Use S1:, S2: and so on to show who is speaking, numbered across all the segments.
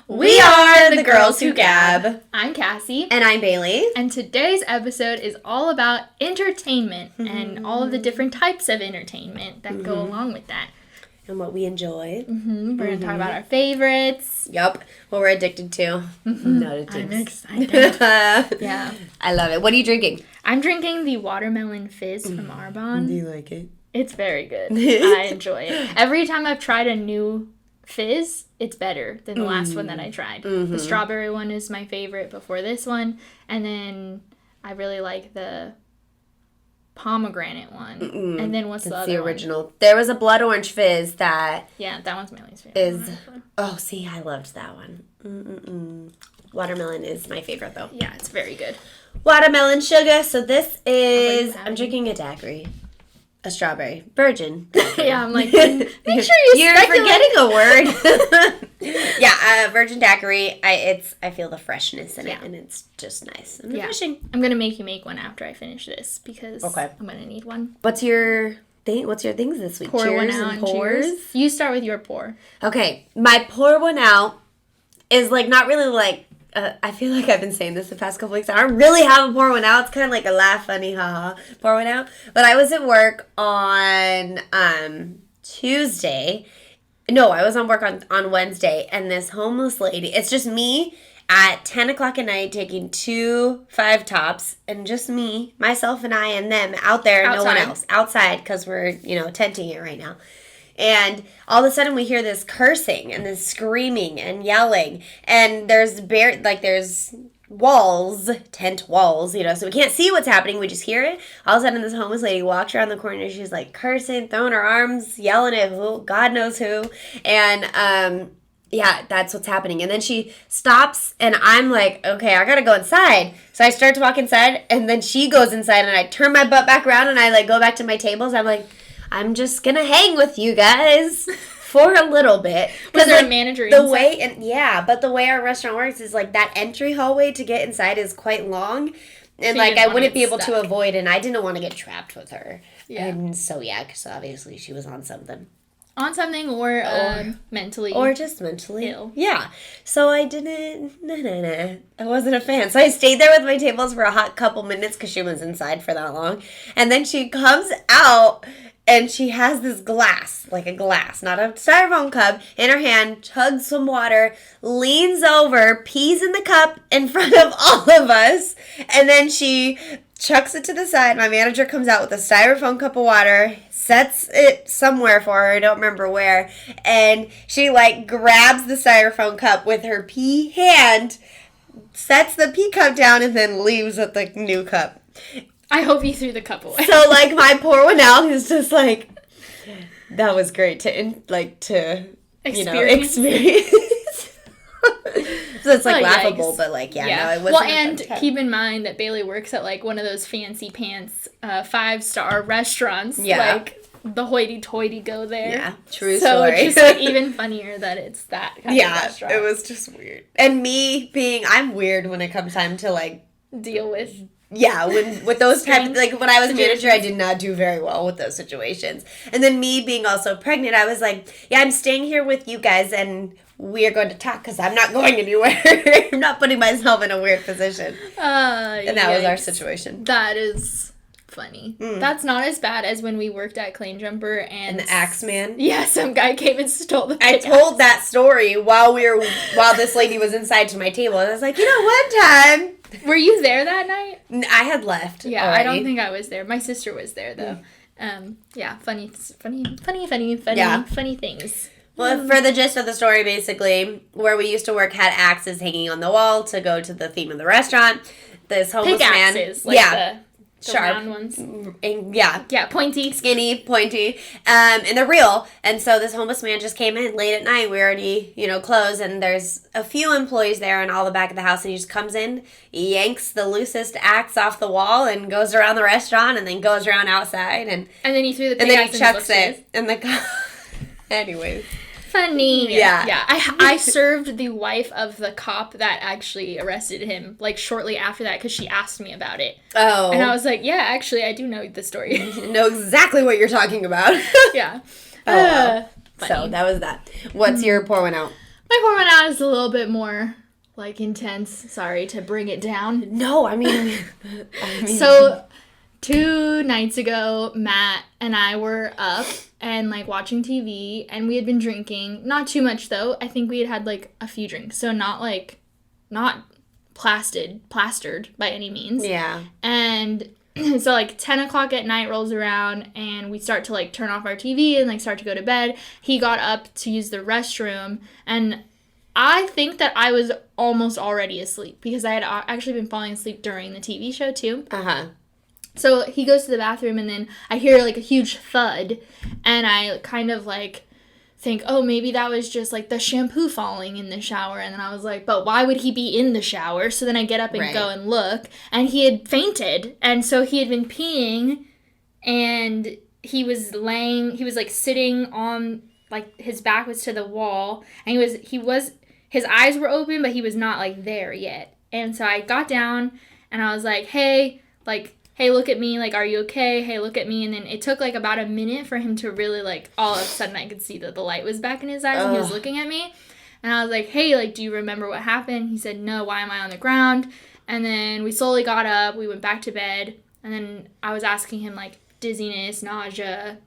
S1: We are the Girls Who Gab.
S2: I'm Kassie.
S1: And I'm Bayley.
S2: And today's episode is all about entertainment and all of the different types of entertainment that go along with that.
S1: And what we enjoy.
S2: We're going to talk about our favorites.
S1: Yup. What we're addicted to. Not
S2: I'm
S1: addicted.
S2: excited. Yeah.
S1: I love it. What are you drinking?
S2: I'm drinking the watermelon fizz from Arbonne.
S1: Do you like it?
S2: It's very good. I enjoy it. Every time I've tried a new fizz, it's better than the last one that I tried. The strawberry one is my favorite before this one. And then I really like the pomegranate one. And then what's the other
S1: the original one? There was a blood orange fizz that...
S2: Yeah, that one's my least favorite.
S1: I loved that one. Watermelon is my favorite, though.
S2: Yeah, it's very good.
S1: Watermelon sugar. So this is... I'm drinking a daiquiri. A strawberry. Virgin.
S2: Yeah, I'm like, make sure you're
S1: forgetting a word. Yeah, virgin daiquiri. I feel the freshness in it, and it's just nice and refreshing.
S2: I'm gonna make you make one after I finish this because I'm gonna need one.
S1: What's your things this week?
S2: Pour
S1: cheers
S2: one out
S1: and pours.
S2: Cheers. You start with your pour.
S1: Okay, my pour one out is like not really like. I feel like I've been saying this the past couple weeks. I don't really have a pour one out. It's kind of like a laugh, funny, haha, pour one out. But I was at work on Tuesday. No, I was on work on Wednesday, and this homeless lady, it's just me at 10 o'clock at night taking 2 5-tops, and just me, myself and I and them out there, and no one else. Outside, because we're, tenting it right now. And all of a sudden we hear this cursing and this screaming and yelling. And there's walls, tent walls, so we can't see what's happening. We just hear it. All of a sudden this homeless lady walks around the corner and she's like cursing, throwing her arms, yelling at who, God knows who. And that's what's happening. And then she stops and I'm like, okay, I gotta go inside. So I start to walk inside and then she goes inside and I turn my butt back around and I like go back to my tables. I'm like, I'm just gonna hang with you guys for a little bit.
S2: Was there a manager inside?
S1: But the way our restaurant works is like that entry hallway to get inside is quite long. And
S2: so
S1: I wouldn't be able to avoid, and I didn't want to get trapped with her.
S2: Yeah.
S1: And so, because obviously she was on something.
S2: On something or mentally.
S1: Or just mentally
S2: ill.
S1: Yeah. So I didn't, I wasn't a fan. So I stayed there with my tables for a hot couple minutes because she was inside for that long. And then she comes out and she has this glass, like a glass, not a styrofoam cup, in her hand, chugs some water, leans over, pees in the cup in front of all of us, and then she chucks it to the side. My manager comes out with a styrofoam cup of water, sets it somewhere for her, I don't remember where, and she grabs the styrofoam cup with her pee hand, sets the pee cup down, and then leaves with the new cup.
S2: I hope you threw the cup away.
S1: So my pour one out is just that was great to experience. So it's laughable, but it wasn't.
S2: Well, and keep in mind that Bayley works at one of those fancy pants 5-star restaurants.
S1: Yeah.
S2: The hoity-toity go there.
S1: Yeah, true
S2: so
S1: story.
S2: So it's just even funnier that it's that kind of restaurant.
S1: Yeah, it was just weird. And me I'm weird when it comes time to
S2: deal with.
S1: Yeah, with those types, when I was manager, I did not do very well with those situations. And then me being also pregnant, I was like, yeah, I'm staying here with you guys, and we are going to talk, because I'm not going anywhere. I'm not putting myself in a weird position. And that was our situation.
S2: That is funny. That's not as bad as when we worked at Claim Jumper, and
S1: the Axeman.
S2: Yeah, some guy came and stole the
S1: I told that story while this lady was inside to my table. And I was like, one time...
S2: Were you there that night?
S1: I had left.
S2: Yeah,
S1: already.
S2: I don't think I was there. My sister was there, though. Funny things.
S1: Well, for the gist of the story, basically, where we used to work had axes hanging on the wall to go to the theme of the restaurant. This homeless man...
S2: Pickaxes, the
S1: sharp
S2: round ones.
S1: And, yeah,
S2: pointy.
S1: Skinny, pointy, and they're real. And so this homeless man just came in late at night. We already, closed, and there's a few employees there in all the back of the house, and he just comes in, yanks the loosest axe off the wall, and goes around the restaurant, and then goes around outside, and
S2: then he threw the
S1: pickaxe, and then he chucks
S2: it,
S1: and the anyways.
S2: Funny.
S1: Yeah.
S2: I served the wife of the cop that actually arrested him, shortly after that, because she asked me about it.
S1: Oh.
S2: And I was like, yeah, actually, I do know the story.
S1: Know exactly what you're talking about.
S2: Yeah.
S1: So that was that. What's your pour one out?
S2: My pour one out is a little bit more, like, intense. Sorry to bring it down.
S1: No, I mean...
S2: So, 2 nights ago, Matt and I were up and, like, watching TV, and we had been drinking. Not too much, though. I think we had like, a few drinks. So, not plastered by any means.
S1: Yeah.
S2: And so, like, 10 o'clock at night rolls around, and we start to, like, turn off our TV and, like, start to go to bed. He got up to use the restroom, and I think that I was almost already asleep because I had actually been falling asleep during the TV show, too.
S1: Uh-huh.
S2: So he goes to the bathroom, and then I hear, like, a huge thud, and I kind of, like, think, oh, maybe that was just, like, the shampoo falling in the shower. And then I was like, but why would he be in the shower? So then I get up and go and look, and he had fainted. And so he had been peeing, and he was, like, sitting on, like, his back was to the wall, and his eyes were open, but he was not, like, there yet. And so I got down, and I was like, hey, look at me, like, are you okay? Hey, look at me. And then it took, like, about a minute for him to really, like, all of a sudden I could see that the light was back in his eyes, and he was looking at me. And I was like, hey, like, do you remember what happened? He said, no, why am I on the ground? And then we slowly got up, we went back to bed, and then I was asking him, like, dizziness, nausea,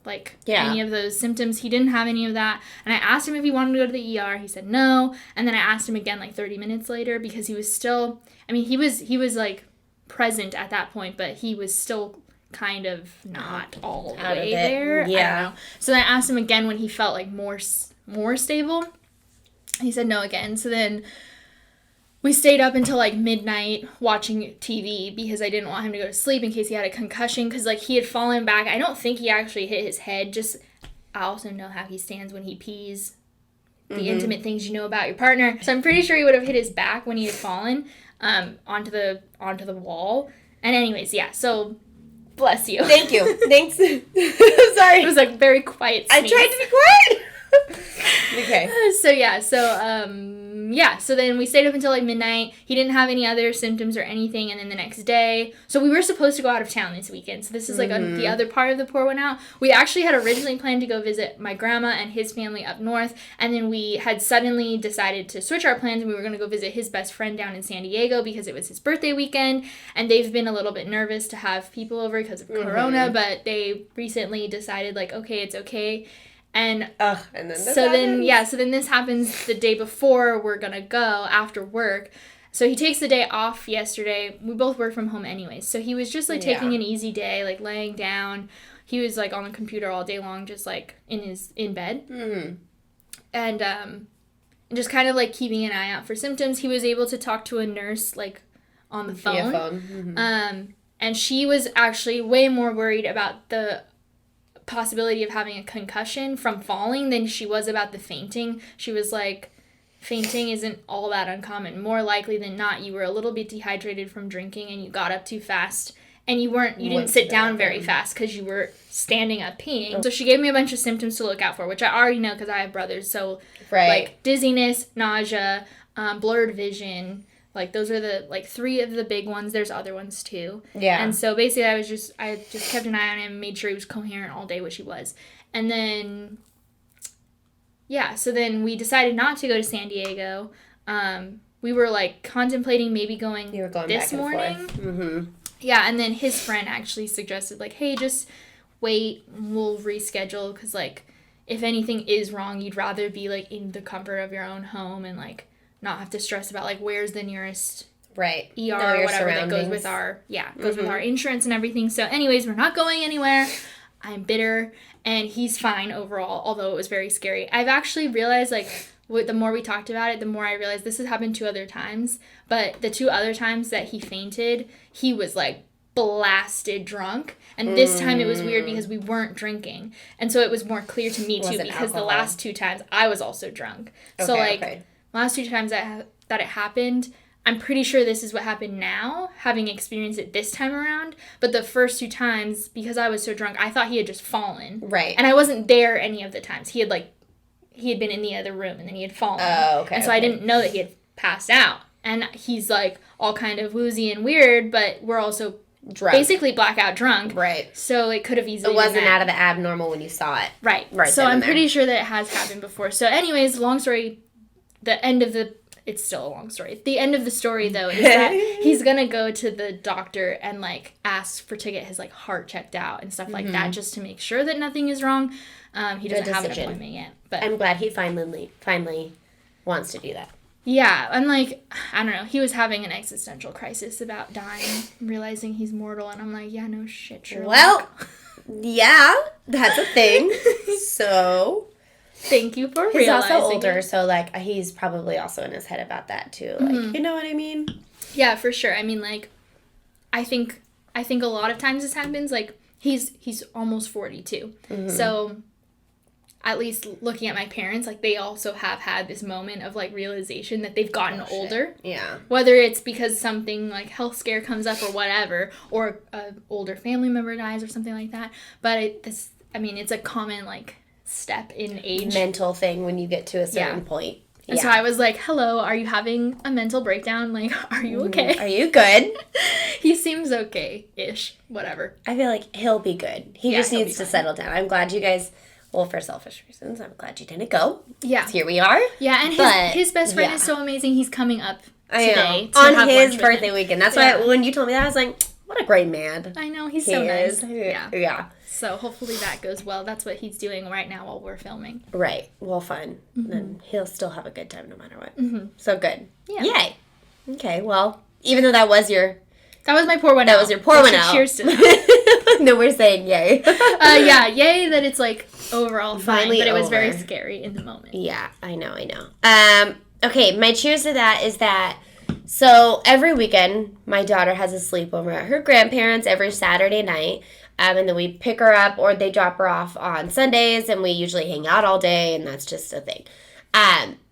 S2: like, any of those symptoms. He didn't have any of that. And I asked him if he wanted to go to the ER. He said no. And then I asked him again, like, 30 minutes later, because he was still, I mean, he was like, present at that point, but he was still kind of not all the way there. Yeah. I don't know. So then I asked him again when he felt, like, more stable. He said no again. So then we stayed up until, like, midnight watching TV because I didn't want him to go to sleep in case he had a concussion, because, like, he had fallen back. I don't think he actually hit his head. Just, I also know how he stands when he pees. The intimate things you know about your partner. So I'm pretty sure he would have hit his back when he had fallen onto the wall. And anyways, yeah, so bless you.
S1: Thank you. Thanks. Sorry.
S2: It was, like, very quiet sneeze.
S1: I tried to be quiet. Okay.
S2: So then we stayed up until, like, midnight. He didn't have any other symptoms or anything, and then the next day, so we were supposed to go out of town this weekend, so this is, like, the other part of the pour one out. We actually had originally planned to go visit my grandma and his family up north, and then we had suddenly decided to switch our plans, and we were going to go visit his best friend down in San Diego because it was his birthday weekend, and they've been a little bit nervous to have people over because of Corona, but they recently decided, like, okay, it's okay. And
S1: then this happens.
S2: So then this happens the day before we're gonna go after work. So he takes the day off yesterday. We both work from home anyways. So he was just, like, taking an easy day, like, laying down. He was, like, on the computer all day long, just, like, in bed. Mm-hmm. And just kind of, like, keeping an eye out for symptoms. He was able to talk to a nurse, like, on the phone. Mm-hmm. And she was actually way more worried about the possibility of having a concussion from falling than she was about the fainting. She was like, fainting isn't all that uncommon. More likely than not, you were a little bit dehydrated from drinking and you got up too fast, and you didn't sit down very fast because you were standing up peeing. So she gave me a bunch of symptoms to look out for, which I already know because I have brothers. So like dizziness, nausea, blurred vision. Like, those are the, like, 3 of the big ones. There's other ones, too. Yeah. And so, basically, I just kept an eye on him, made sure he was coherent all day, which he was. And then, so then we decided not to go to San Diego. We were, like, contemplating maybe going this morning. Mm-hmm. Yeah, and then his friend actually suggested, like, hey, just wait, we'll reschedule, because, like, if anything is wrong, you'd rather be, like, in the comfort of your own home and, like, not have to stress about, like, where's the nearest ER or whatever that goes with our with our insurance and everything. So anyways, we're not going anywhere. I'm bitter, and he's fine overall, although it was very scary. I've actually realized, like, the more we talked about it, the more I realized this has happened 2 other times, but the 2 other times that he fainted, he was, like, blasted drunk, and this time it was weird because we weren't drinking, and so it was more clear to me too, because the last 2 times I was also drunk. Last 2 times that it happened, I'm pretty sure this is what happened now, having experienced it this time around. But the first 2 times, because I was so drunk, I thought he had just fallen. Right. And I wasn't there any of the times. He had been in the other room, and then he had fallen. Oh, okay. And so I didn't know that he had passed out. And he's, like, all kind of woozy and weird, but we're also drunk. Basically blackout drunk. Right. So it could have easily
S1: It wasn't out of the abnormal when you saw it.
S2: Right. So I'm pretty sure that it has happened before. So anyways, long story the end of the... It's still a long story. The end of the story, though, is that he's going to go to the doctor and, like, ask to get his, like, heart checked out and stuff like that, just to make sure that nothing is wrong. He doesn't have an appointment yet. But
S1: I'm glad he finally wants to do that.
S2: Yeah, and, like, I don't know. He was having an existential crisis about dying, realizing he's mortal, and I'm like, yeah, no shit, Sherlock.
S1: Well, yeah, that's a thing. So...
S2: Thank you for
S1: he's
S2: realizing.
S1: He's also older, so, like, he's probably also in his head about that, too. Like, you know what I mean?
S2: Yeah, for sure. I mean, like, I think a lot of times this happens. Like, he's almost 42. So, at least looking at my parents, like, they also have had this moment of, like, realization that they've gotten older.
S1: Yeah.
S2: Whether it's because something, like, health scare comes up or whatever, or an older family member dies or something like that. But it's a common, like... step in age
S1: mental thing when you get to a certain point.
S2: And so I was like, hello, are you having a mental breakdown? Like, are you okay?
S1: Are you good?
S2: He seems okay-ish. Whatever.
S1: I feel like he'll be good. He just needs to settle down. I'm glad you guys, well, for selfish reasons, I'm glad you didn't go.
S2: Yeah.
S1: Here we are.
S2: Yeah, and his best friend is so amazing. He's coming up today.
S1: On his birthday weekend. That's why when you told me that, I was like, what a great man.
S2: I know. He's so nice.
S1: Yeah.
S2: So hopefully that goes well. That's what he's doing right now while we're filming.
S1: Right. Well, fun. Then he'll still have a good time no matter what. So good.
S2: Yeah.
S1: Yay. Okay. Well, even though that was
S2: my pour one out.
S1: That was your pour one out.
S2: Cheers to that.
S1: No, we're saying yay.
S2: Yeah. Yay that it's like overall fine.
S1: Finally
S2: but it was
S1: over.
S2: very scary in the moment.
S1: Yeah. I know. Okay. My cheers to that is that. So every weekend, my daughter has a sleepover at her grandparents' every Saturday night. And then we pick her up or they drop her off on Sundays, and we usually hang out all day, and that's just a thing.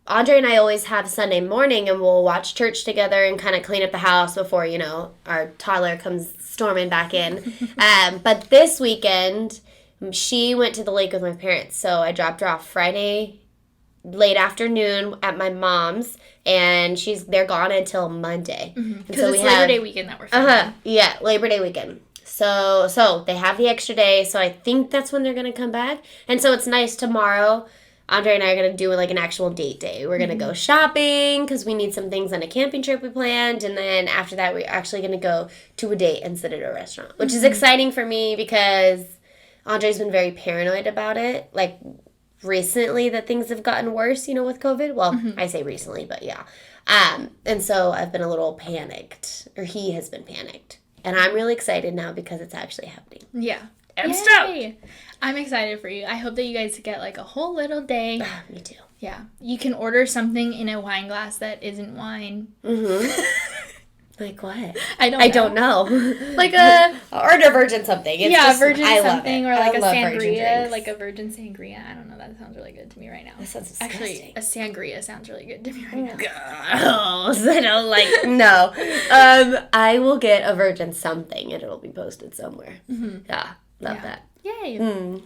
S1: Andre and I always have Sunday morning, and we'll watch church together and kind of clean up the house before, our toddler comes storming back in. But this weekend, she went to the lake with my parents, so I dropped her off Friday late afternoon at my mom's, and they're gone until Monday.
S2: Because it's Labor Day weekend that we're filming.
S1: Yeah, Labor Day weekend. So they have the extra day, so I think that's when they're going to come back. And so it's nice tomorrow. Andre and I are going to do like an actual date day. We're going to go shopping because we need some things on a camping trip we planned. And then after that, we're actually going to go to a date instead of a restaurant, which is exciting for me because Andre's been very paranoid about it. Like recently that things have gotten worse, with COVID. Well, I say recently, but yeah. And so I've been a little panicked, or he has been panicked. And I'm really excited now because it's actually happening.
S2: Yeah.
S1: I'm stoked.
S2: I'm excited for you. I hope that you guys get like a whole little day.
S1: Me too.
S2: Yeah. You can order something in a wine glass that isn't wine.
S1: Like what?
S2: I don't know.
S1: Like a... Order virgin something. It's
S2: virgin
S1: I
S2: something.
S1: Love it.
S2: Or like a
S1: sangria.
S2: Like a virgin sangria. I don't know. That sounds really good to me right now.
S1: That sounds disgusting.
S2: Actually, a sangria sounds really good to me right now.
S1: Gross. I don't like... No. I will get a virgin something and it'll be posted somewhere. Yeah. Love that.
S2: Yay.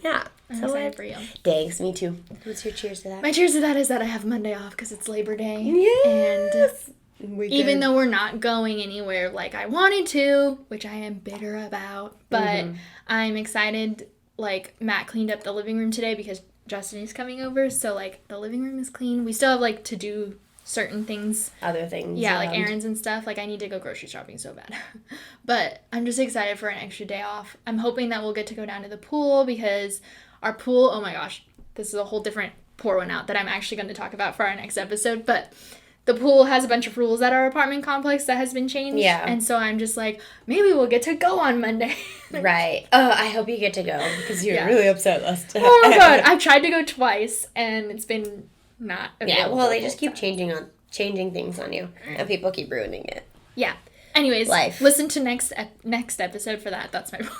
S1: Yeah.
S2: I'm excited for you.
S1: Thanks. Me too. What's your cheers to that?
S2: My cheers to that is that I have Monday off because it's Labor Day.
S1: Yes.
S2: And even though we're not going anywhere like I wanted to, which I am bitter about, but I'm excited. Like, Matt cleaned up the living room today because Justin is coming over, so, like, the living room is clean. We still have, like, to do certain things.
S1: Other things.
S2: Yeah, like errands and stuff. Like, I need to go grocery shopping so bad. But I'm just excited for an extra day off. I'm hoping that we'll get to go down to the pool because our pool, oh my gosh, this is a whole different pour one out that I'm actually going to talk about for our next episode, but... The pool has a bunch of rules at our apartment complex that has been changed. Yeah. And so I'm just like, maybe we'll get to go on Monday.
S1: Right. Oh, I hope you get to go because you're really upset last time.
S2: Oh my god. I've tried to go twice and it's been not available.
S1: Yeah, well, they just keep changing things on you and people keep ruining it.
S2: Yeah. Anyways,
S1: life.
S2: Listen to next episode for that. That's my point.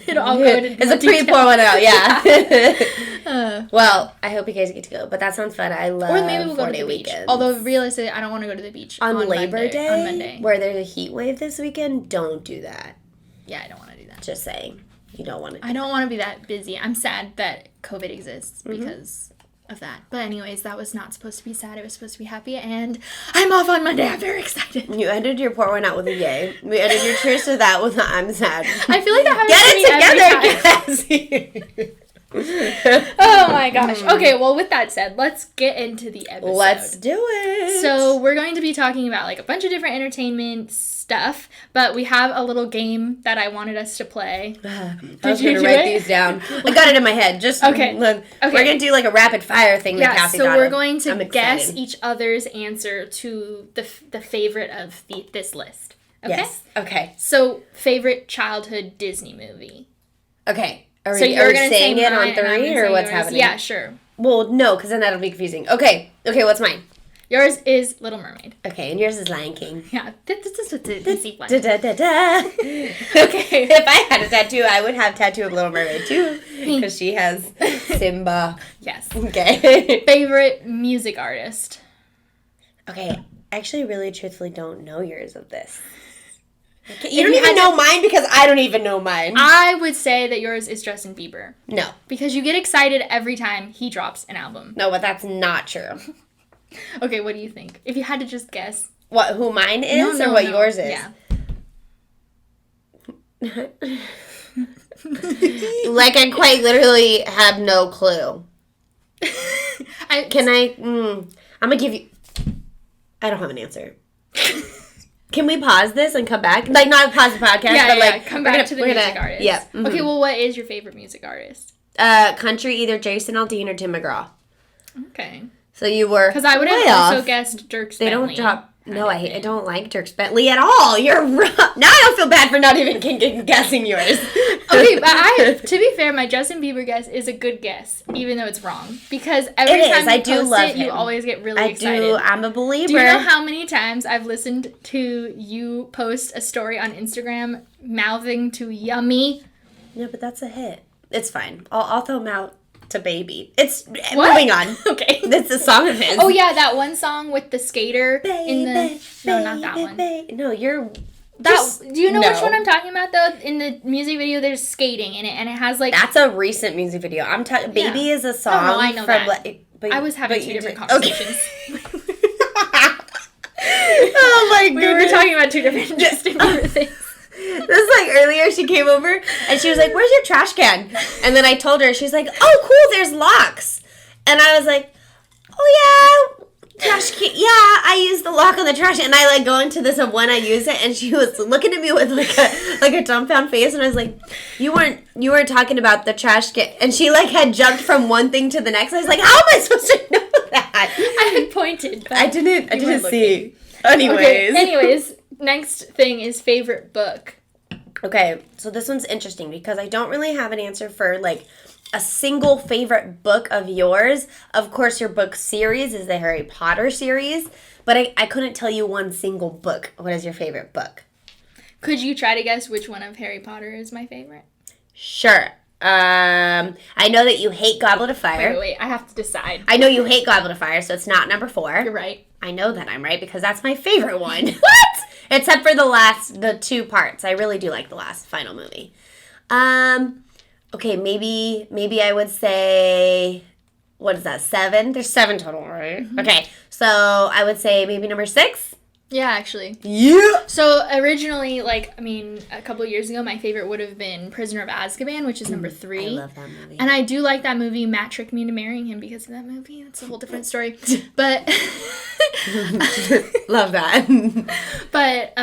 S2: It'll all go into
S1: It's a pre-pour one out, yeah. Well, I hope you guys get to go, but that sounds fun. I love 4-day weekends. Or maybe we'll go to the beach.
S2: Although, realistically, I don't want to go to the beach
S1: on Labor Day.
S2: On Monday.
S1: Where there's a heat wave this weekend, don't do that.
S2: Yeah, I don't want to do that.
S1: Just saying. You don't want to
S2: I don't want to be that busy. I'm sad that COVID exists because... of that. But anyways, that was not supposed to be sad. It was supposed to be happy, and I'm off on Monday. I'm very excited.
S1: You ended your pour one out with a yay. We ended your cheers to that with a I'm sad.
S2: I feel like that happens to me every time.
S1: Get it together, Cassie.
S2: Oh my gosh. Okay, well, with that said, let's get into the episode.
S1: Let's do it.
S2: So we're going to be talking about like a bunch of different entertainment stuff, but we have a little game that I wanted us to play.
S1: I was going to write these down. I got it in my head. Just
S2: okay.
S1: We're going to do like a rapid fire thing that Cassie got.
S2: So we're going to guess each other's answer to the favorite of this list. Okay?
S1: Yes. Okay.
S2: So favorite childhood Disney movie.
S1: Okay. Are we
S2: saying
S1: it on 3 or what's happening?
S2: Yeah, sure.
S1: Well, no, because then that'll be confusing. Okay, what's mine?
S2: Yours is Little Mermaid.
S1: Okay, and yours is Lion King.
S2: Yeah, this is the easy one.
S1: Okay, if I had a tattoo, I would have tattoo of Little Mermaid too, because she has Simba.
S2: Yes.
S1: Okay.
S2: Favorite music artist.
S1: Okay, I actually really truthfully don't know yours of this. You don't even know mine because I don't even know mine.
S2: I would say that yours is Justin Bieber.
S1: No.
S2: Because you get excited every time he drops an album.
S1: No, but that's not true.
S2: Okay, what do you think? If you had to just guess.
S1: Who mine is or what yours is?
S2: Yeah.
S1: Like I quite literally have no clue. I'm going to give you... I don't have an answer. Can we pause this and come back? Like, not pause the podcast, but like...
S2: come back to the music artist.
S1: Yeah. Mm-hmm.
S2: Okay, well, what is your favorite music artist?
S1: Country, either Jason Aldean or Tim McGraw.
S2: Okay.
S1: So you were...
S2: Because I would have also guessed Dierks Bentley.
S1: They don't drop... No, I don't like Dierks Bentley at all. You're rough. Now I don't feel bad for not even guessing yours.
S2: Okay, but to be fair, my Justin Bieber guess is a good guess, even though it's wrong. Because every time you post it, you always get really excited.
S1: I'm a believer.
S2: Do you know how many times I've listened to you post a story on Instagram mouthing to Yummy?
S1: No, but that's a hit. It's fine. I'll throw mouth to Baby. It's
S2: what?
S1: Moving on.
S2: Okay.
S1: That's a song of his.
S2: Oh yeah, that one song with the skater
S1: baby,
S2: no, not that one.
S1: No, you're
S2: do you know which one I'm talking about though? In the music video there's skating in it and it has like
S1: that's a recent music video. I'm talking Baby is a song
S2: I know
S1: from
S2: that. I was having two different conversations.
S1: Okay. Oh my goodness.
S2: We were talking about two different Justin Bieber things.
S1: This is like earlier she came over and she was like, "Where's your trash can?" And then I told her, she's like, "Oh cool, there's locks." And I was like, "Oh yeah, trash can. Yeah, I use the lock on the trash." And I like go into this of when I use it, and she was looking at me with like a dumbfound face, and I was like, you weren't talking about the trash can." And she like had jumped from one thing to the next. I was like, "How am I supposed to know that?"
S2: I had pointed, but
S1: I didn't see. Anyways.
S2: Okay, anyways, next thing is favorite book.
S1: Okay, so this one's interesting because I don't really have an answer for like a single favorite book of yours. Of course, your book series is the Harry Potter series, but I couldn't tell you one single book. What is your favorite book?
S2: Could you try to guess which one of Harry Potter is my favorite?
S1: Sure. I know that you hate Goblet of Fire.
S2: Wait, I have to decide.
S1: I know you hate Goblet of Fire, so it's not number 4.
S2: You're right.
S1: I know that I'm right because that's my favorite one. What? Except for the 2 parts. I really do like the last final movie. Okay, maybe I would say, what is that, 7? There's 7 total, right? Mm-hmm. Okay, so I would say maybe number 6.
S2: Yeah, actually.
S1: Yeah.
S2: So originally, a couple of years ago, my favorite would have been Prisoner of Azkaban, which is number 3.
S1: I love that movie.
S2: And I do like that movie. Matt tricked me into marrying him because of that movie. That's a whole different story. But
S1: love that.
S2: But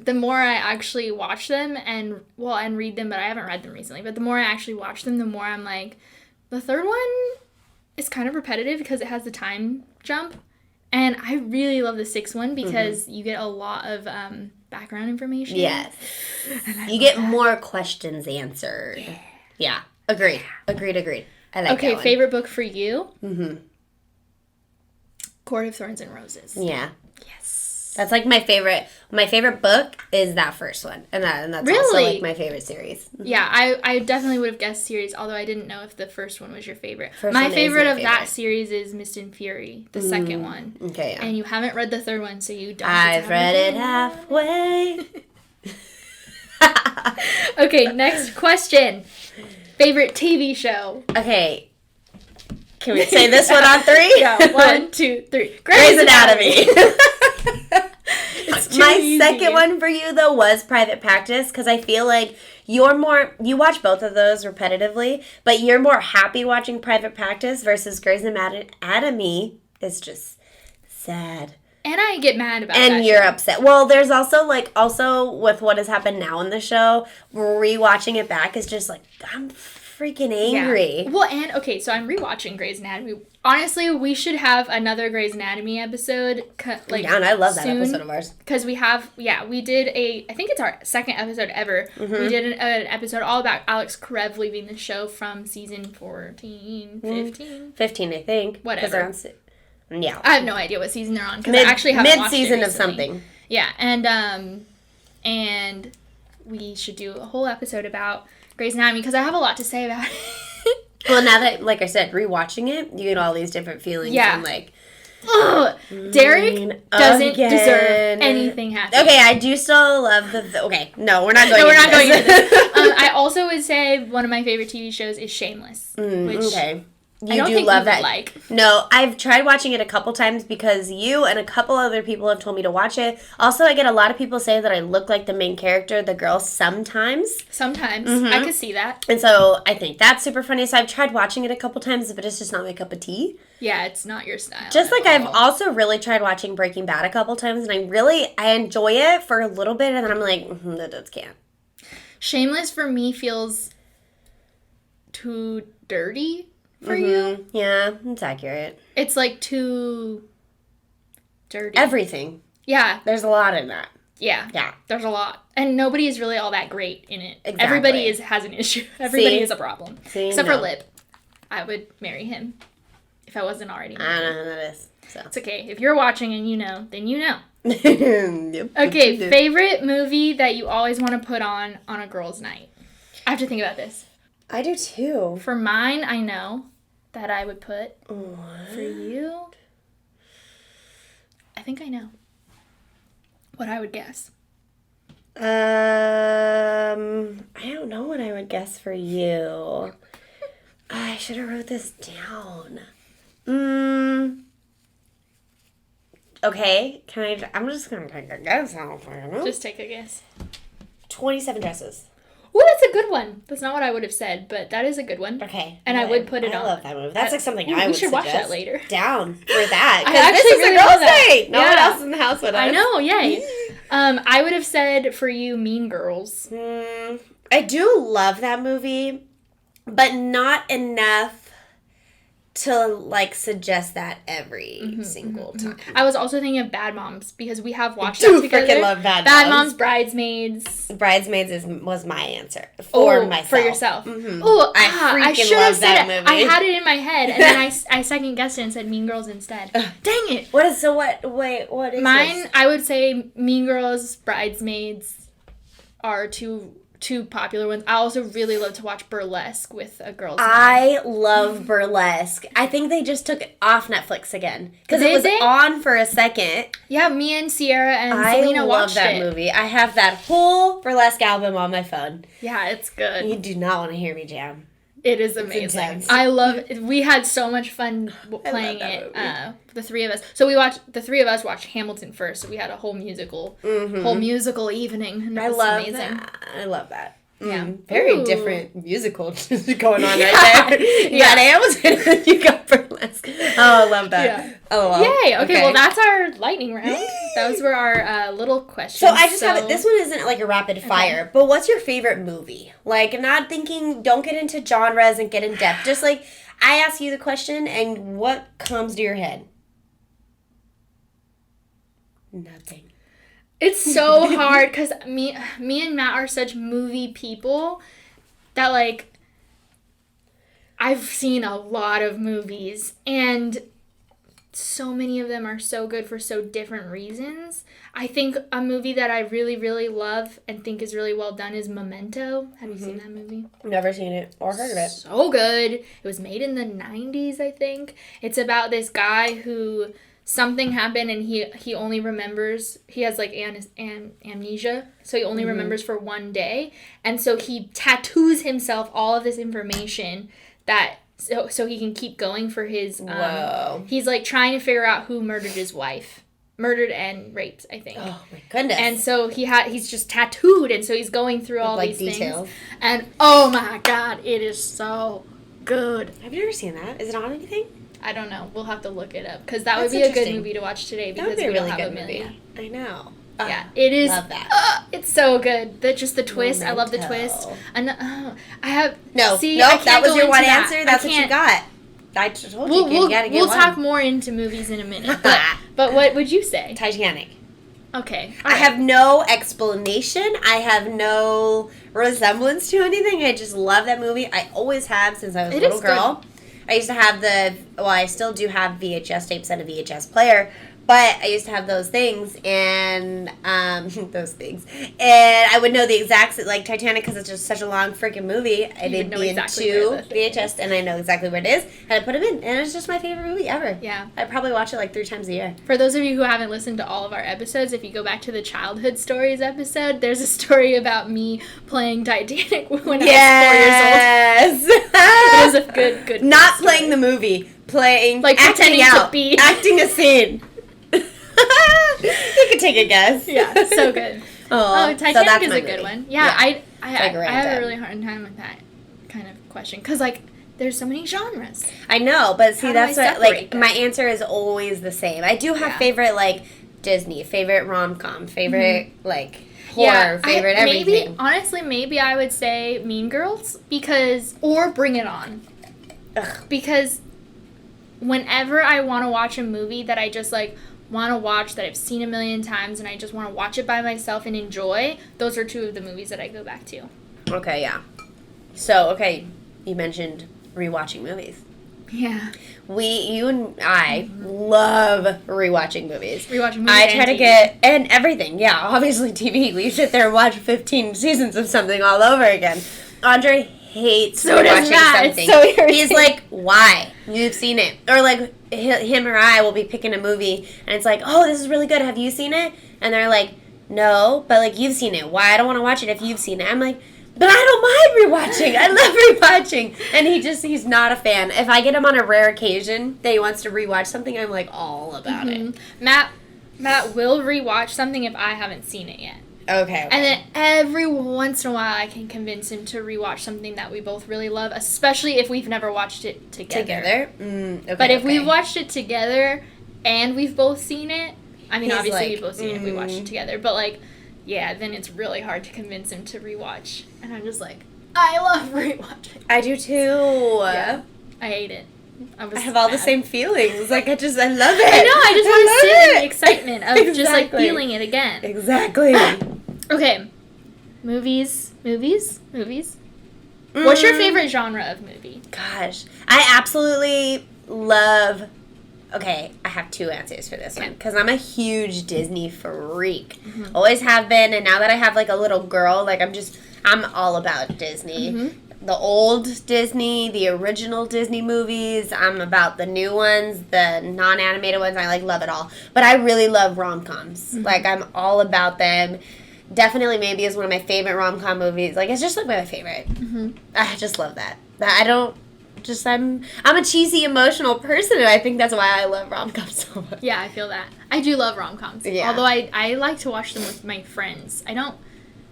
S2: the more I actually watch them and read them, but I haven't read them recently. But the more I actually watch them, the more I'm like, the third one is kind of repetitive because it has the time jump. And I really love the 6th one because you get a lot of background information.
S1: Yes. You get more questions answered. Yeah. Agreed. I like that one.
S2: Okay, favorite book for you?
S1: Mm-hmm.
S2: Court of Thorns and Roses.
S1: Yeah.
S2: Yes.
S1: That's like my favorite. My favorite book is that first one. And that's
S2: really?
S1: Also like my favorite series.
S2: Yeah, I definitely would have guessed series, although I didn't know if the first one was your favorite. My favorite of that series is Mist and Fury, the second one.
S1: Okay, yeah.
S2: And you haven't read the third one, so you don't.
S1: I've read it halfway.
S2: Okay, next question. Favorite TV show?
S1: Okay. Can we say this one on 3?
S2: Yeah, 1, 2, 3.
S1: Grey's Anatomy.
S2: It's 2
S1: My second one for you, though, was Private Practice, because I feel like you watch both of those repetitively, but you're more happy watching Private Practice versus Grey's Anatomy is just sad.
S2: And I get mad about
S1: and
S2: that
S1: you're
S2: show.
S1: upset. Well, there's also with what has happened now in the show, rewatching it back is just like, I'm freaking angry.
S2: Yeah. Well, and okay, so I'm rewatching Grey's Anatomy. Honestly, we should have another Grey's Anatomy episode.
S1: Yeah, and I love that episode of ours.
S2: Because we did I think it's our second episode ever. Mm-hmm. We did an episode all about Alex Karev leaving the show from season 14, 15?
S1: 15, I think.
S2: Whatever.
S1: Yeah.
S2: I have no idea what season they're on, because I actually haven't watched it
S1: mid-season of
S2: recently.
S1: something.
S2: Yeah, and we should do a whole episode about Grey's Anatomy, because I have a lot to say about it.
S1: Well, now that, like I said, rewatching it, you get all these different feelings.
S2: Yeah.
S1: And like,
S2: ugh, Derek doesn't deserve anything happy.
S1: Okay, I do still love okay, no, we're not going
S2: into this. I also would say one of my favorite TV shows is Shameless. Which
S1: okay.
S2: I don't think
S1: love
S2: you
S1: that.
S2: would like.
S1: No, I've tried watching it a couple times because you and a couple other people have told me to watch it. Also, I get a lot of people say that I look like the main character, the girl, sometimes.
S2: Sometimes.
S1: Mm-hmm.
S2: I could see that.
S1: And so I think that's super funny. So I've tried watching it a couple times, but it's just not my cup of tea.
S2: Yeah, it's not your style.
S1: Just like I've also really tried watching Breaking Bad a couple times, and I enjoy it for a little bit, and then I'm like, that just can't.
S2: Shameless for me feels too dirty. For you?
S1: Yeah, it's accurate.
S2: It's like too dirty.
S1: Everything.
S2: Yeah.
S1: There's a lot in that.
S2: Yeah.
S1: Yeah.
S2: There's a lot. And nobody is really all that great in it.
S1: Exactly.
S2: Everybody has an issue. Everybody has a problem. Except for Lip. I would marry him if I wasn't already married.
S1: I don't know who that is. So.
S2: It's okay. If you're watching and you know, then you know.
S1: Yep.
S2: Okay, favorite movie that you always want to put on a girl's night? I have to think about this.
S1: I do too.
S2: For mine, I know that I would put. What? For you, I think I know what I would guess.
S1: I don't know what I would guess for you. I should have wrote this down. Okay, I'm just gonna take a guess.
S2: Just take a guess.
S1: 27 Dresses.
S2: Oh, that's a good one. That's not what I would have said, but that is a good one.
S1: Okay.
S2: And I would put it on.
S1: I love that movie. That's like something I would
S2: We should watch
S1: suggest.
S2: that later.
S1: Down for that.
S2: I
S1: Because this is
S2: really
S1: a girl's
S2: love that.
S1: night. No
S2: Yeah.
S1: one else in the house with us.
S2: I know, yay. I would have said for you Mean Girls.
S1: I do love that movie, but not enough to like suggest that every single time.
S2: I was also thinking of Bad Moms because we have watched that together.
S1: Freaking love Bad
S2: Moms, Bridesmaids.
S1: Bridesmaids was my answer for myself.
S2: For yourself.
S1: Mm-hmm.
S2: Oh,
S1: I
S2: I
S1: freaking
S2: should have
S1: love
S2: said
S1: that
S2: it.
S1: movie.
S2: I had it in my head, and then I second guessed it and said Mean Girls instead. Dang it!
S1: What is what is
S2: mine?
S1: this?
S2: I would say Mean Girls, Bridesmaids are two popular ones. I also really love to watch Burlesque with a girl's night.
S1: I love Burlesque. I think they just took it off Netflix again because it was on for a second.
S2: Yeah, me and Sierra and Selena watched it.
S1: I love that movie. I have that whole Burlesque album on my phone.
S2: Yeah, it's good.
S1: You do not want to hear me jam.
S2: It is amazing. I love it. We had so much fun playing it. The three of us. So the three of us watched Hamilton first. So we had a whole musical evening. And it was amazing.
S1: That. I love that.
S2: Yeah.
S1: Very different musical going on right there. You got Hamilton and you got Burlesque. Oh, I love that.
S2: Yeah.
S1: Oh, well.
S2: Yay. Okay, well, that's our lightning round. Those were our little questions.
S1: So I just have it. This one isn't like a rapid fire, but what's your favorite movie? Like, not thinking, don't get into genres and get in depth. Just like, I ask you the question and what comes to your head? Nothing.
S2: It's so hard because me and Matt are such movie people that, like, I've seen a lot of movies and so many of them are so good for so different reasons. I think a movie that I really, really love and think is really well done is Memento. Have you seen that movie?
S1: Never seen it or heard of it.
S2: So good. It was made in the 90s, I think. It's about this guy who something happened and he only remembers, he has like amnesia, so he only remembers for one day, and so he tattoos himself all of this information that so he can keep going for his
S1: Whoa.
S2: He's like trying to figure out who murdered his wife, murdered and raped, I think.
S1: Oh my goodness.
S2: And so he's just tattooed, and so he's going through all
S1: like
S2: these
S1: details.
S2: things. And oh my god, it is so good.
S1: Have you ever seen that? Is it on anything?
S2: I don't know. We'll have to look it up, because that
S1: That's
S2: would be a good
S1: interesting.
S2: movie to watch today,
S1: That would
S2: because
S1: be a
S2: we
S1: really
S2: don't have
S1: good
S2: a million.
S1: movie. I know.
S2: Yeah, it is.
S1: Love that.
S2: It's so good. Just the twist. I love the
S1: Memento.
S2: twist. And I have
S1: No,
S2: see.
S1: nope,
S2: I can't
S1: that was
S2: go
S1: your
S2: into
S1: one
S2: that.
S1: answer. That's
S2: I
S1: what you
S2: can't-
S1: got. I told you,
S2: We'll
S1: you gotta get
S2: we'll
S1: one.
S2: talk more into movies in a minute. But what would you say?
S1: Titanic.
S2: Okay.
S1: I have no explanation. I have no resemblance to anything. I just love that movie. I always have since I was a
S2: It
S1: little
S2: is
S1: girl. I used to have I still do have VHS tapes and a VHS player, but I used to have those things and and I would know the exact, like Titanic, because it's just such a long freaking movie. I did
S2: know
S1: be
S2: exactly
S1: into
S2: where the thing
S1: VHS, and I know exactly where it is, and I put them in, and it's just my favorite movie ever.
S2: Yeah.
S1: I probably watch it like 3 times a year.
S2: For those of you who haven't listened to all of our episodes, if you go back to the childhood stories episode, there's a story about me playing Titanic when I was 4 years old.
S1: Yes.
S2: It was a good
S1: Not
S2: story.
S1: playing the movie, playing
S2: Like
S1: acting
S2: pretending to
S1: out,
S2: be.
S1: acting a scene. You can take a guess.
S2: Yeah, so good.
S1: Oh,
S2: Titanic is a good one. Yeah,
S1: Yeah.
S2: I
S1: Like a
S2: have a
S1: random.
S2: really hard time with that kind of question, because like there's so many genres.
S1: I know, but see,
S2: How do
S1: that's
S2: I
S1: what, like,
S2: separate them?
S1: my answer is always the same. I do have
S2: Yeah.
S1: favorite, like, Disney, favorite rom-com, favorite, like, horror, favorite everything.
S2: Maybe I would say Mean Girls, or Bring It On.
S1: Ugh.
S2: Because whenever I want to watch a movie that I just like want to watch, that I've seen a million times, and I just want to watch it by myself and enjoy, those are 2 of the movies that I go back to.
S1: Okay, yeah. So, okay, you mentioned rewatching movies.
S2: Yeah.
S1: You and I love rewatching movies.
S2: Rewatching movies.
S1: I try
S2: and
S1: to
S2: TV.
S1: get, and everything, yeah, obviously TV. We sit there and watch 15 seasons of something all over again. Andre hates
S2: So does
S1: watching
S2: Matt.
S1: something.
S2: It's so irritating.
S1: He's like, why? You've seen it. Or like, him or I will be picking a movie, and it's like, oh, this is really good. Have you seen it? And they're like, no, but like, you've seen it. Why? I don't want to watch it if you've seen it. I'm like, but I don't mind rewatching. I love rewatching. And he's not a fan. If I get him on a rare occasion that he wants to rewatch something, I'm like all about it.
S2: Matt will rewatch something if I haven't seen it yet.
S1: Okay.
S2: And then every once in a while, I can convince him to rewatch something that we both really love, especially if we've never watched it together.
S1: Okay,
S2: But if we've watched it together and we've both seen it, I mean,
S1: He's
S2: obviously
S1: like,
S2: we've both seen it if we watched it together, but like, yeah, then it's really hard to convince him to rewatch. And I'm just like, I love rewatching.
S1: I do too.
S2: Yeah. I hate it. I
S1: have all the
S2: mad.
S1: same feelings. Like, I love it.
S2: I know, I just want to sit in the
S1: it.
S2: excitement of just like
S1: Exactly.
S2: feeling it again.
S1: Exactly.
S2: Okay. Movies. What's your favorite genre of movie?
S1: Gosh. I absolutely love... Okay, I have 2 answers for this one. Because I'm a huge Disney freak. Always have been. And now that I have, like, a little girl, like, I'm all about Disney. The old Disney, the original Disney movies. I'm about the new ones, the non-animated ones. I, like, love it all. But I really love rom-coms. Like, I'm all about them. Definitely maybe is one of my favorite rom-com movies. Like, it's just, like, my favorite. I just love that. I'm a cheesy, emotional person, and I think that's why I love rom-coms so much.
S2: Yeah, I feel that. I do love rom-coms.
S1: Yeah.
S2: Although I like to watch them with my friends. I don't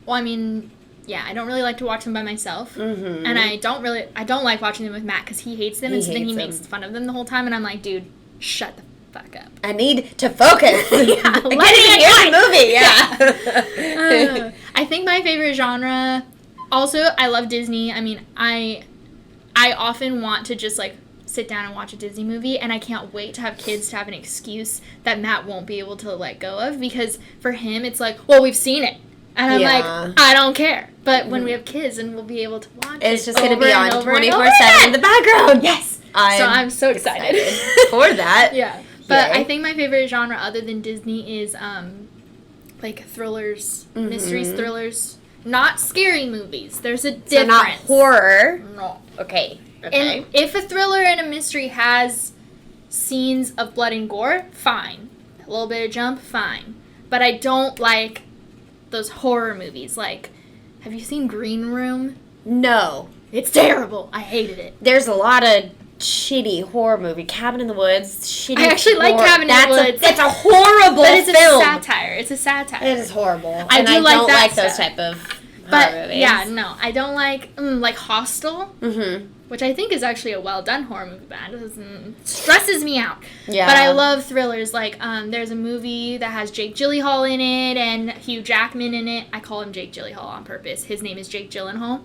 S2: really like to watch them by myself. And I don't like watching them with Matt because he hates them, and so then he makes fun of them the whole time, and I'm like, dude, shut the fuck up.
S1: I need to focus.
S2: Yeah,
S1: I
S2: let
S1: can't
S2: me
S1: even hear the movie, yeah.
S2: I think my favorite genre, also, I love Disney. I mean, I often want to just, like, sit down and watch a Disney movie, and I can't wait to have kids to have an excuse that Matt won't be able to let go of, because for him, it's like, well, we've seen it. And I'm like, I don't care. But when we have kids, and we'll be able to watch
S1: it's
S2: it
S1: just going to be on
S2: 24/7
S1: in the background. Yes.
S2: I'm so excited.
S1: for that.
S2: Yeah. But
S1: Yay.
S2: I think my favorite genre other than Disney is, like, thrillers, mysteries, thrillers. Not scary movies. There's a difference.
S1: So not horror.
S2: No.
S1: Okay.
S2: And if a thriller and a mystery has scenes of blood and gore, fine. A little bit of jump, fine. But I don't like those horror movies. Like, have you seen Green Room?
S1: No.
S2: It's terrible. I hated it.
S1: There's a lot of shitty horror movie. Cabin in the Woods. Shitty.
S2: I actually like Cabin in the Woods.
S1: It's a horrible
S2: but it's
S1: film.
S2: a satire. It's a satire.
S1: It is horrible.
S2: I don't
S1: like those type of horror movies.
S2: Yeah, no, I don't like Hostel, which I think is actually a well done horror movie, but it stresses me out. Yeah. But I love thrillers. Like, there's a movie that has Jake Gyllenhaal in it and Hugh Jackman in it. I call him Jake Gyllenhaal on purpose. His name is Jake Gyllenhaal.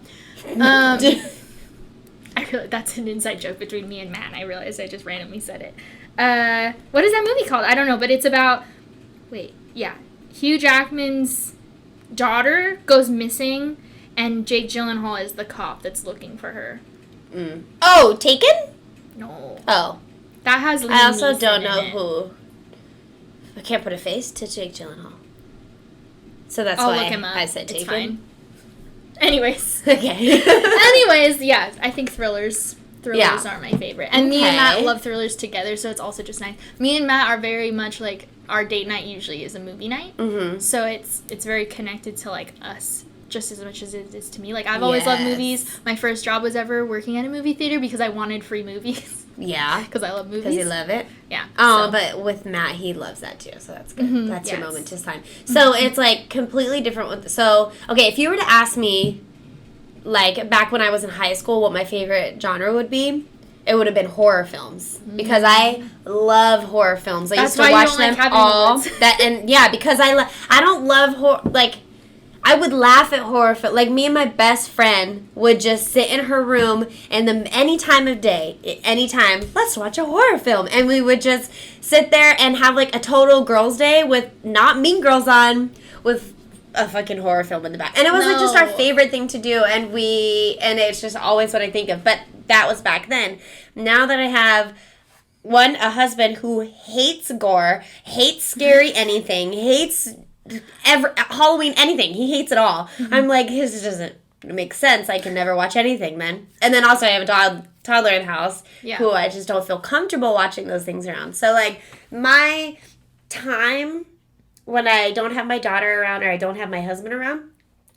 S2: I realize that's an inside joke between me and Matt. I realized I just randomly said it. What is that movie called? I don't know, but it's about... Hugh Jackman's daughter goes missing, and Jake Gyllenhaal is the cop that's looking for her.
S1: Mm. Oh, Taken?
S2: No.
S1: Oh.
S2: That has Liam
S1: I also
S2: Neeson
S1: don't know
S2: in it.
S1: who. I can't put a face to Jake Gyllenhaal. So that's
S2: I'll
S1: why
S2: look him up.
S1: I said
S2: It's
S1: Taken.
S2: fine. Anyways.
S1: Okay.
S2: Anyways, yeah, I think thrillers are my favorite. And me and Matt love thrillers together, so it's also just nice. Me and Matt are very much like, our date night usually is a movie night. Mm-hmm. So it's very connected to like us just as much as it is to me. Like, I've always loved movies. My first job was ever working at a movie theater because I wanted free movies.
S1: Yeah.
S2: Because I love movies.
S1: Because you love it?
S2: Yeah.
S1: Oh, but with Matt, he loves that too, so that's good. Mm-hmm. That's your moment to shine. So it's like completely different. So, okay, if you were to ask me, like, back when I was in high school, what my favorite genre would be, it would have been horror films. Because I love horror films. I used to watch them all. Because I don't love horror. Like, I would laugh at horror films. Like, me and my best friend would just sit in her room and any time of day, anytime, let's watch a horror film. And we would just sit there and have, like, a total girls' day with not Mean Girls on, with a fucking horror film in the back. And it was like just our favorite thing to do, and it's just always what I think of. But that was back then. Now that I have a husband who hates gore, hates scary anything, hates Halloween anything. He hates it all. Mm-hmm. I'm like, this doesn't make sense. I can never watch anything then. And then also I have a toddler in the house who I just don't feel comfortable watching those things around. So like my time when I don't have my daughter around or I don't have my husband around,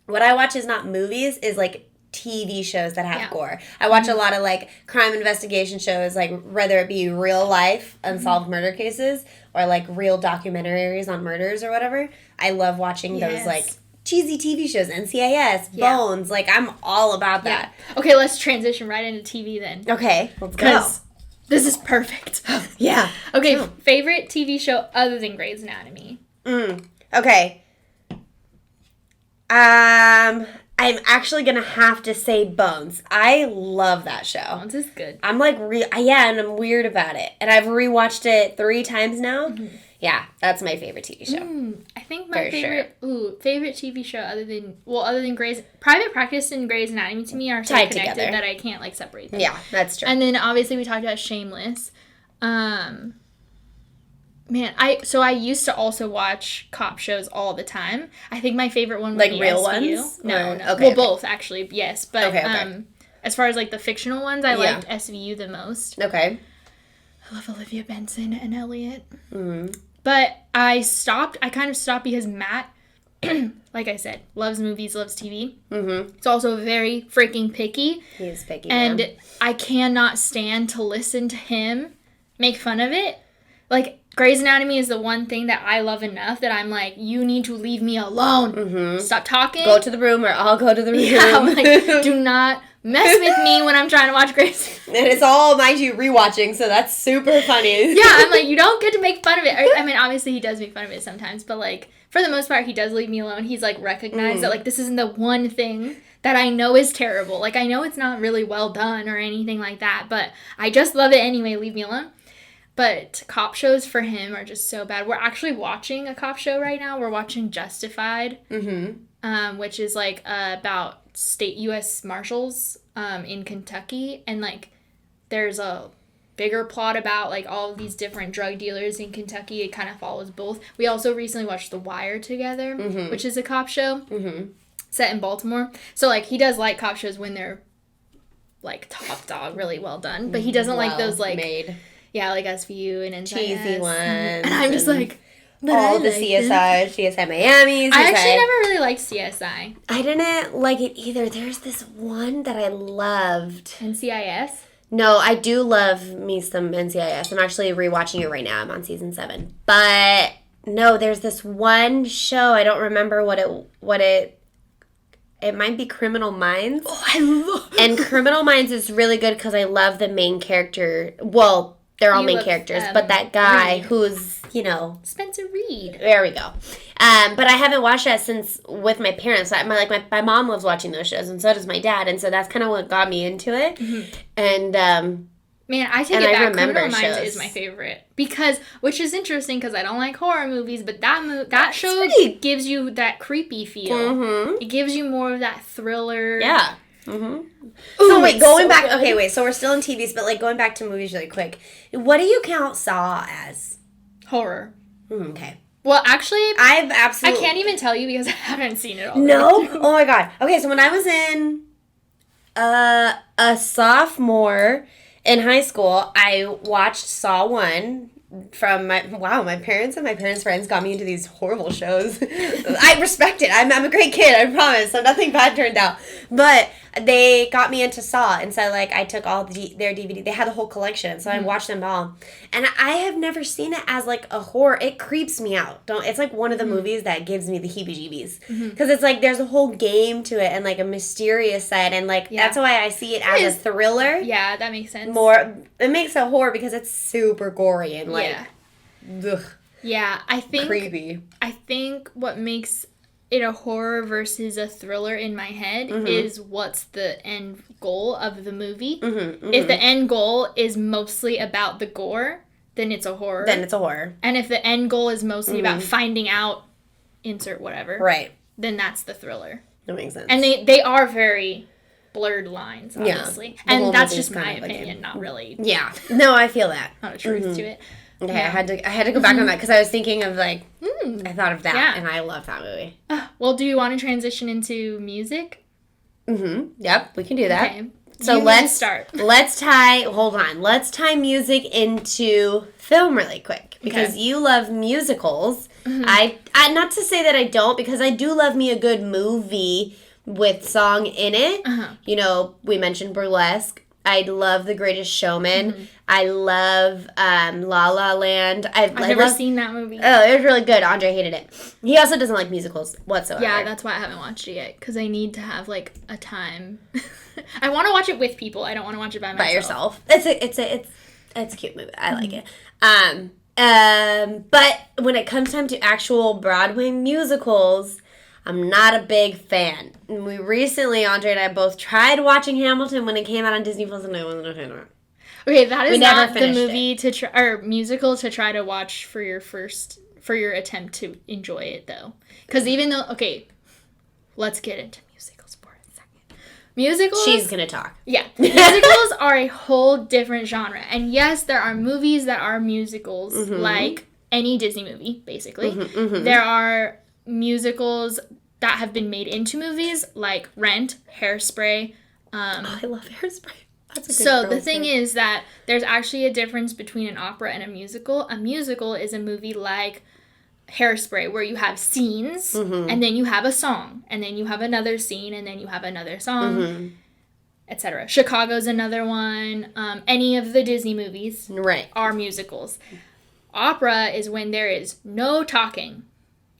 S1: what I watch is not movies, is like TV shows that have gore. I watch a lot of like crime investigation shows, like whether it be real life unsolved murder cases or like real documentaries on murders or whatever. I love watching those like cheesy TV shows, NCIS, Bones. Like, I'm all about that.
S2: Okay, let's transition right into TV then.
S1: Okay, let's go.
S2: This is perfect.
S1: Yeah.
S2: Okay, favorite TV show other than Grey's Anatomy?
S1: Okay. I'm actually going to have to say Bones. I love that show.
S2: Bones is good.
S1: I'm like, and I'm weird about it. And I've rewatched it 3 times now. Mm-hmm. Yeah, that's my favorite TV show.
S2: I think my favorite TV show other than Grey's... Private Practice and Grey's Anatomy to me are so
S1: tied
S2: connected
S1: together
S2: that I can't like separate them.
S1: Yeah, that's true.
S2: And then obviously we talked about Shameless. I used to also watch cop shows all the time. I think my favorite one would be
S1: real
S2: SVU.
S1: ones?
S2: No.
S1: Okay,
S2: well, both actually, yes. But as far as like the fictional ones, I liked SVU the most.
S1: Okay.
S2: I love Olivia Benson and Elliot.
S1: Mm-hmm.
S2: But I kind of stopped because Matt, like I said, loves movies, loves TV. Mm-hmm. It's also very freaking picky.
S1: He is picky,
S2: and I cannot stand to listen to him make fun of it. Like, Grey's Anatomy is the one thing that I love enough that I'm like, you need to leave me alone. Mm-hmm. Stop talking.
S1: Go to the room or I'll go to the room.
S2: Yeah, I'm like, do not mess with me when I'm trying to watch Grey's.
S1: And it's all, mind you, rewatching, so that's super funny.
S2: Yeah, I'm like, you don't get to make fun of it. I mean, obviously he does make fun of it sometimes, but like, for the most part, he does leave me alone. He's like, recognized that like, this isn't the one thing that I know is terrible. Like, I know it's not really well done or anything like that, but I just love it anyway. Leave me alone. But cop shows for him are just so bad. We're actually watching a cop show right now. We're watching Justified, which is like about state U.S. Marshals in Kentucky. And like there's a bigger plot about like all of these different drug dealers in Kentucky. It kind of follows both. We also recently watched The Wire together, which is a cop show set in Baltimore. So like he does like cop shows when they're like top dog, really well done. But he doesn't like those like... made. Yeah, like SVU and NCIS.
S1: Cheesy ones.
S2: And I'm just like...
S1: all the CSI Miami.
S2: I actually never really liked CSI.
S1: I didn't like it either. There's this one that I loved.
S2: NCIS?
S1: No, I do love me some NCIS. I'm actually rewatching it right now. I'm on season 7. But no, there's this one show. I don't remember what it might be Criminal Minds.
S2: Oh, I love
S1: And Criminal Minds is really good because I love the main character. Well, they're all main characters, but that guy
S2: Reed.
S1: who's,
S2: Spencer Reed.
S1: there we go. But I haven't watched that since with my parents. My mom loves watching those shows, and so does my dad, and so that's kind of what got me into it.
S2: Mm-hmm.
S1: And
S2: Man, I take
S1: And
S2: it
S1: I
S2: back.
S1: remember
S2: Criminal Minds
S1: shows.
S2: is my favorite which is interesting because I don't like horror movies, but that
S1: That's
S2: show
S1: pretty-
S2: gives you that creepy feel.
S1: Mhm.
S2: It gives you more of that thriller.
S1: yeah. Mm-hmm.
S2: Ooh,
S1: So wait,
S2: it's
S1: going
S2: so
S1: back.
S2: good.
S1: Okay, wait. So we're still in TVs, but like going back to movies really quick. What do you count Saw as?
S2: Horror.
S1: Okay,
S2: Well, actually,
S1: I've
S2: I
S1: absolutely.
S2: can't even tell you because I haven't seen it all.
S1: No. Oh my god. Okay, so when I was in a sophomore in high school, I watched Saw 1 from my parents and my parents' friends got me into these horrible shows. I respect it. I'm a great kid, I promise. So nothing bad turned out. But they got me into Saw, and so like I took all their DVD. They had the whole collection, so I watched them all. And I have never seen it as like a horror. It creeps me out. It's like one of the movies that gives me the heebie-jeebies because it's like there's a whole game to it and like a mysterious side, and like that's why I see it as a thriller.
S2: Yeah, that makes sense.
S1: More, it makes it horror because it's super gory and like, ugh,
S2: Yeah, I think
S1: creepy.
S2: I think what makes it a horror versus a thriller in my head is what's the end goal of the movie. If the end goal is mostly about the gore, then it's a horror.
S1: Then it's a horror,
S2: And if the end goal is mostly about finding out, insert whatever,
S1: right?
S2: then that's the thriller.
S1: That makes sense.
S2: And they are very blurred lines, honestly.
S1: The whole
S2: And that's
S1: movie's
S2: just my
S1: kind of like
S2: opinion, not really
S1: yeah, no, I feel that.
S2: not a truth to it.
S1: Okay, I had to go back on that because I was thinking of like I thought of that,
S2: Yeah.
S1: and I love that movie.
S2: Well, do you want to transition into music?
S1: Yep, we can do that.
S2: Okay.
S1: So
S2: You need to
S1: let's
S2: start.
S1: Let's tie music into film really quick because
S2: Okay.
S1: you love musicals. I not to say that I don't, because I do love me a good movie with song in it. You know, we mentioned Burlesque. I love The Greatest Showman. I love La La Land.
S2: I've never seen that movie.
S1: Oh, it was really good. Andre hated it. He also doesn't like musicals whatsoever.
S2: Yeah, that's why I haven't watched it yet, because I need to have like a time. I want to watch it with people. I don't want to watch it by myself.
S1: By yourself. It's a cute movie. I like it. But when it comes time to actual Broadway musicals, I'm not a big fan. And we recently, Andre and I both tried watching Hamilton when it came out on Disney Plus, and I wasn't a fan of it.
S2: Okay, that is
S1: We never
S2: not the
S1: finished
S2: movie to try or musical to try to watch for your attempt to enjoy it though. Because even though let's get into musicals for a second. Musicals.
S1: She's gonna talk.
S2: Yeah, musicals are a whole different genre, and yes, there are movies that are musicals, like any Disney movie, basically. There are musicals that have been made into movies, like Rent, Hairspray.
S1: I love Hairspray. That's a good
S2: So the
S1: girl's
S2: thing
S1: name.
S2: is that there's actually a difference between an opera and a musical. A musical is a movie like Hairspray, where you have scenes, and then you have a song, and then you have another scene, and then you have another song, etc. Chicago's another one. Any of the Disney movies
S1: Right.
S2: are musicals. Opera is when there is no talking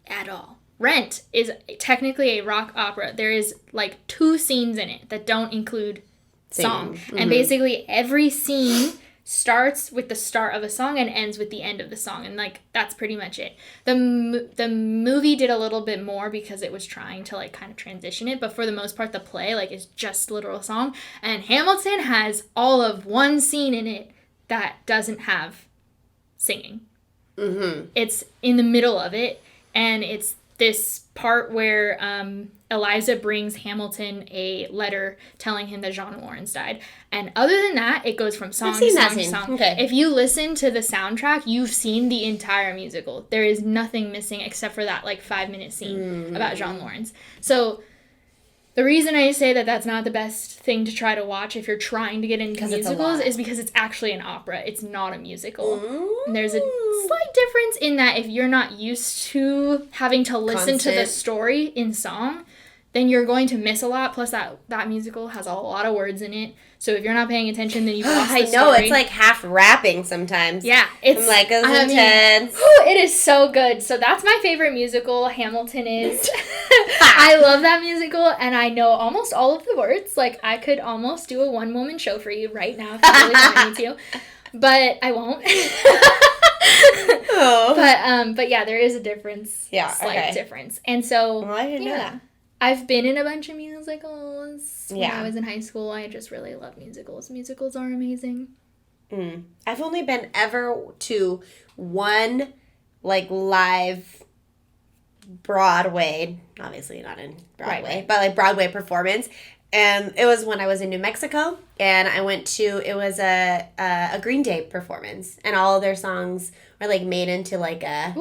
S2: at all. Rent is technically a rock opera. There is like 2 scenes in it that don't include song. And basically every scene starts with the start of a song and ends with the end of the song, and like that's pretty much it. The movie did a little bit more because it was trying to like kind of transition it, but for the most part the play like is just literal song. And Hamilton has all of 1 scene in it that doesn't have singing. It's in the middle of it, and it's this part where Eliza brings Hamilton a letter telling him that John Lawrence died. And other than that, it goes from song to
S1: seen that
S2: song to
S1: scene.
S2: song.
S1: Okay.
S2: If you listen to the soundtrack, you've seen the entire musical. There is nothing missing except for that like 5-minute scene about John Lawrence. So the reason I say that that's not the best thing to try to watch if you're trying to get into
S1: 'Cause it's a
S2: musicals
S1: lot.
S2: is because it's actually an opera. It's not a musical. And there's a slight difference in that if you're not used to having to listen to the
S1: Constant.
S2: story in song, then you're going to miss a lot. Plus, that musical has a lot of words in it. So if you're not paying attention, then you've lost the story.
S1: I know, it's like half rapping sometimes.
S2: Yeah.
S1: I'm like, it was intense.
S2: It is so good. So that's my favorite musical. Hamilton is. I love that musical, and I know almost all of the words. Like, I could almost do a one-woman show for you right now if you really wanted me to. But I won't. But yeah, there is a difference.
S1: Yeah,
S2: slight difference. And so,
S1: I didn't know that.
S2: I've been in a bunch of musicals. When I was in high school, I just really love musicals. Musicals are amazing.
S1: I've only been ever to one, like, live Broadway, obviously not in Broadway, but, like, Broadway performance. And it was when I was in New Mexico, and I went to, it was a Green Day performance, and all of their songs were, like, made into, like, a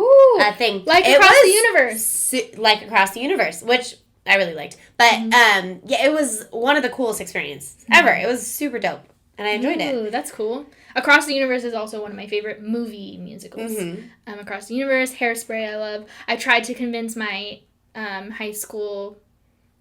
S1: thing.
S2: Like Across the Universe.
S1: Like Across the Universe, which I really liked. But, yeah, it was one of the coolest experiences ever. It was super dope, and I enjoyed it.
S2: Ooh, that's cool. Across the Universe is also one of my favorite movie musicals. Across the Universe, Hairspray I love. I tried to convince my high school,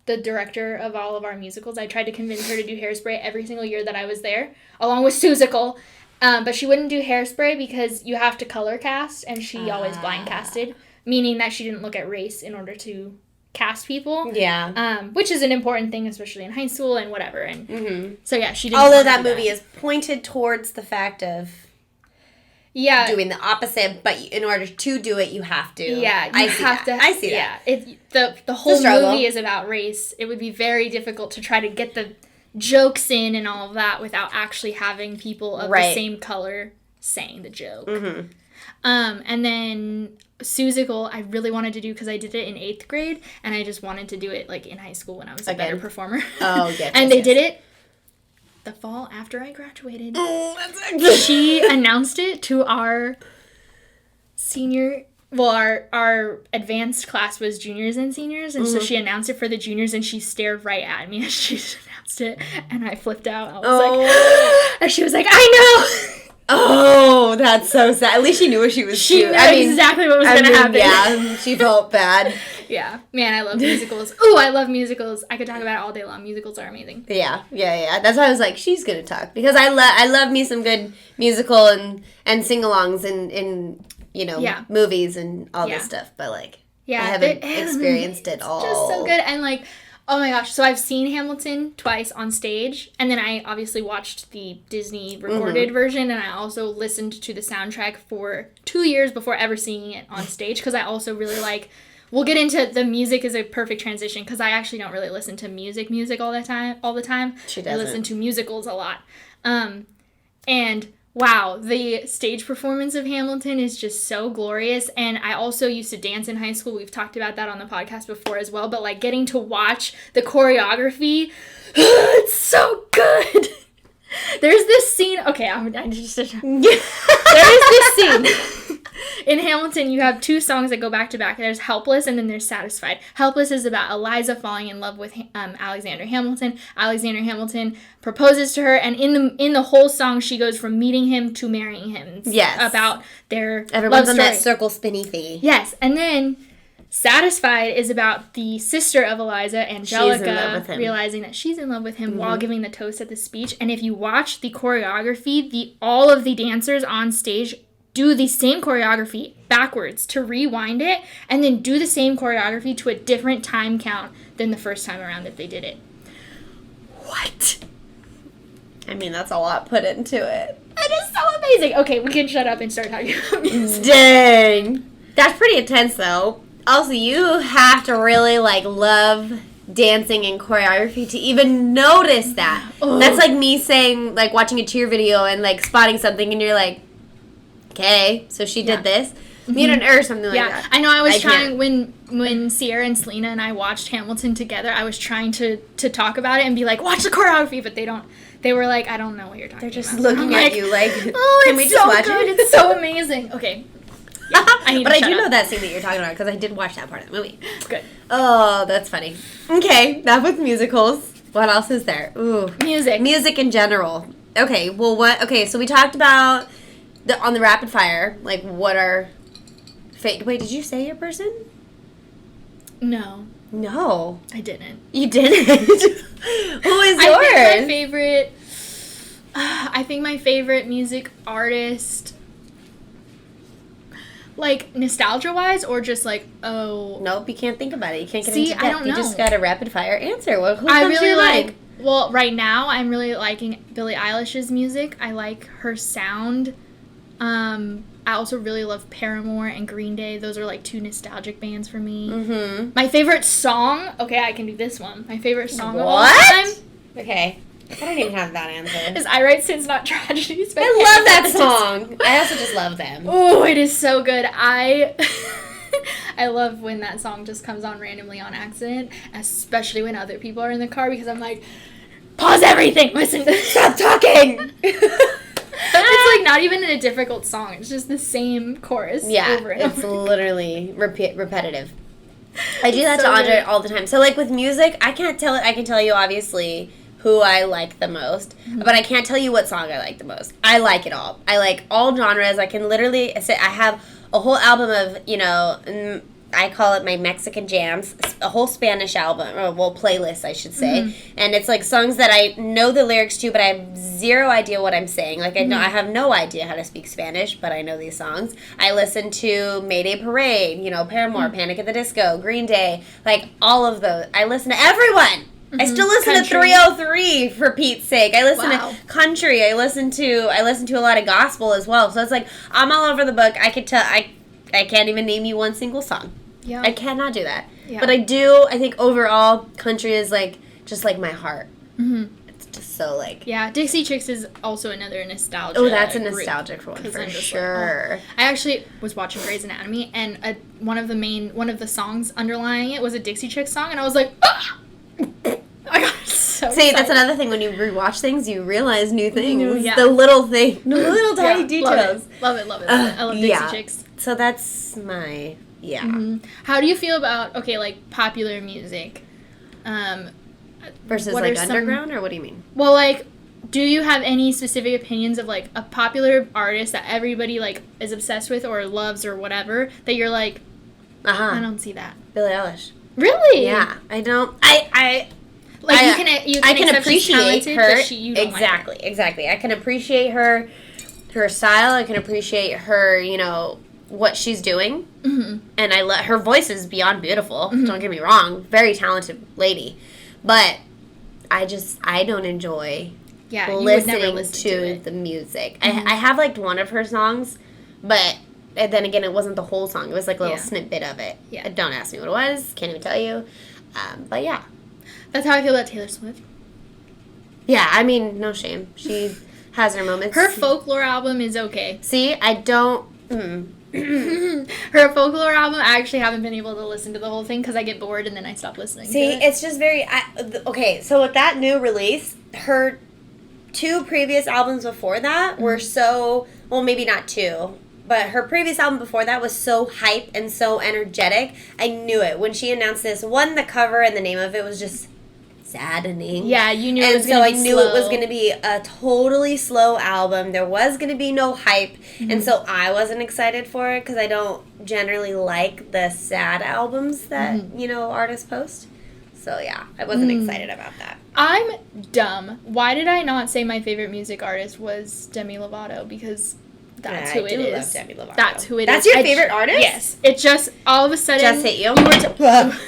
S2: the director of all of our musicals, I tried to convince her to do Hairspray every single year that I was there, along with Susical. But she wouldn't do Hairspray because you have to color cast, and she always blind casted, meaning that she didn't look at race in order to cast people.
S1: Yeah.
S2: Which is an important thing, especially in high school and whatever. And so yeah, she didn't.
S1: Although that movie is pointed towards the fact of doing the opposite, but in order to do it, you have to.
S2: Yeah,
S1: I see that. I see
S2: that.
S1: Yeah,
S2: the whole movie is about race. It would be very difficult to try to get the jokes in and all of that without actually having people of the same color saying the joke. And then Susical, I really wanted to do because I did it in 8th grade, and I just wanted to do it like in high school when I was a better performer. Oh, yes. And they did it the fall after I graduated.
S1: Oh, that's
S2: she announced it to our senior. Well, our advanced class was juniors and seniors, and so she announced it for the juniors, and she stared right at me as she announced it, and I flipped out. I was like, and she was like, I know.
S1: Oh, that's so sad. At least she knew what she was doing.
S2: She knew exactly what was going to happen.
S1: Yeah, she felt bad.
S2: Yeah. Man, I love musicals. Ooh, I love musicals. I could talk about it all day long. Musicals are amazing.
S1: Yeah. That's why I was like, she's going to talk. Because I love me some good musical and sing-alongs in movies and all this stuff. But, like, I haven't experienced it all.
S2: It's just so good. And, like, oh my gosh, so I've seen Hamilton twice on stage, and then I obviously watched the Disney recorded version, and I also listened to the soundtrack for 2 years before ever seeing it on stage, because I also really like, we'll get into the music is a perfect transition, because I actually don't really listen to music all the time.
S1: She doesn't.
S2: I listen to musicals a lot. And wow, the stage performance of Hamilton is just so glorious. And I also used to dance in high school. We've talked about that on the podcast before as well. But, like, getting to watch the choreography, it's so good. There's this scene. Okay, there is this scene. In Hamilton, you have 2 songs that go back to back. There's Helpless and then there's Satisfied. Helpless is about Eliza falling in love with Alexander Hamilton. Alexander Hamilton proposes to her, and in the whole song, she goes from meeting him to marrying him.
S1: Yes.
S2: About their
S1: Everyone's
S2: love
S1: on
S2: story.
S1: that circle spinny thingy.
S2: Yes, and then Satisfied is about the sister of Eliza, Angelica, realizing that she's in love with him while giving the toast at the speech. And if you watch the choreography, all of the dancers on stage do the same choreography backwards to rewind it, and then do the same choreography to a different time count than the first time around that they did it. What?
S1: I mean, that's a lot put into it.
S2: That is so amazing. Okay, we can shut up and start talking about music.
S1: Dang. That's pretty intense, though. Also, you have to really, like, love dancing and choreography to even notice that. Oh. That's like me saying, like, watching a cheer video and, like, spotting something, and you're like, okay, so she did this. Or something like that.
S2: I know. I was trying, when Sierra and Selena and I watched Hamilton together, I was trying to talk about it and be like, watch the choreography, but they were like, I don't know what you're talking about.
S1: They're just looking at you like,
S2: oh,
S1: can we just watch
S2: it? It's so amazing. Okay.
S1: Yeah, but I do know that scene that you're talking about, because I did watch that part of the movie.
S2: Good.
S1: Oh, that's funny. Okay, that with musicals. What else is there? Ooh. Music in general. Okay, well, so we talked about on the rapid fire, like, what are... Wait, did you say your person?
S2: No.
S1: No.
S2: I didn't.
S1: You didn't? Who is yours?
S2: I think my favorite music artist, like, nostalgia-wise, or just, like, oh...
S1: Nope, you can't think about it. You can't get
S2: See,
S1: into depth.
S2: I don't know.
S1: You just got a rapid-fire answer. Well, who
S2: I
S1: comes to
S2: really
S1: your
S2: like...
S1: mind?
S2: Well, right now, I'm really liking Billie Eilish's music. I like her sound. I also really love Paramore and Green Day. Those are, like, two nostalgic bands for me.
S1: Mm-hmm.
S2: My favorite song... Okay, I can do this one. My favorite song of all
S1: What?
S2: time...
S1: Okay. I don't even have that answer.
S2: is I Write Sins Not Tragedies.
S1: I love that song. I also just love them.
S2: Oh, it is so good. I love when that song just comes on randomly on accident, especially when other people are in the car, because I'm like, pause everything, listen to
S1: Stop talking!
S2: It's like not even a difficult song. It's just the same chorus over and
S1: it's
S2: over.
S1: literally repetitive. I do that
S2: So
S1: to Andre
S2: good.
S1: all the time. So, like, with music, I can tell you, obviously, who I like the most, but I can't tell you what song I like the most. I like it all. I like all genres. I can literally say I have a whole album of, I call it my Mexican jams, a whole Spanish album, or well, playlist, I should say. And it's like songs that I know the lyrics to, but I have zero idea what I'm saying. Like, I have no idea how to speak Spanish, but I know these songs. I listen to Mayday Parade, Paramore, Panic at the Disco, Green Day, like all of those. I listen to everyone. I still listen to 303 for Pete's sake. I listen to country. I listen to a lot of gospel as well. So it's like I'm all over the book. I could tell I can't even name you one single song.
S2: Yeah.
S1: I cannot do that.
S2: Yeah.
S1: But I do. I think overall, country is just like my heart. It's just so like.
S2: Yeah, Dixie Chicks is also another nostalgia.
S1: Oh, that's a nostalgic one for sure.
S2: Like, I actually was watching Grey's Anatomy, and one of the songs underlying it was a Dixie Chicks song, and I was like, ah! I got so
S1: See,
S2: excited.
S1: that's another thing. When you rewatch things, you realize new things.
S2: Yeah.
S1: The little tiny details.
S2: Love it. I love Dixie Chicks.
S1: So that's my
S2: How do you feel about popular music?
S1: Versus
S2: what
S1: like
S2: are
S1: underground, or what do you mean?
S2: Well, like, do you have any specific opinions of like a popular artist that everybody like is obsessed with or loves or whatever that you're like, I don't see that.
S1: Billie Eilish.
S2: Really?
S1: Yeah, I don't.
S2: You can
S1: appreciate her.
S2: But you don't
S1: exactly,
S2: like her.
S1: exactly. I can appreciate her style. I can appreciate her. What she's doing, and I let her voice is beyond beautiful. Don't get me wrong, very talented lady, but I don't enjoy listening to the music. I have liked one of her songs, but then again, it wasn't the whole song. It was like a little snippet of it.
S2: Yeah.
S1: Don't ask me what it was. Can't even tell you. But yeah,
S2: that's how I feel about Taylor Swift.
S1: Yeah, I mean, no shame. She has her moments.
S2: Her Folklore album is okay.
S1: See, I don't.
S2: Her Folklore album, I actually haven't been able to listen to the whole thing because I get bored and then I stop listening to it.
S1: It's just very... okay, so with that new release, her 2 previous albums before that were so... Well, maybe not 2, but her previous album before that was so hype and so energetic. I knew it. When she announced this, the cover and the name of it was just saddening.
S2: Yeah, you knew it was going to be
S1: And so I knew it was going to be a totally slow album. There was going to be no hype. And so I wasn't excited for it because I don't generally like the sad albums that, artists post. So yeah, I wasn't excited about that.
S2: I'm dumb. Why did I not say my favorite music artist was Demi Lovato? Because that's who it is.
S1: I do love Demi Lovato.
S2: That's who it is.
S1: That's your favorite artist?
S2: Yes. It just, all of a sudden...
S1: Just hit you?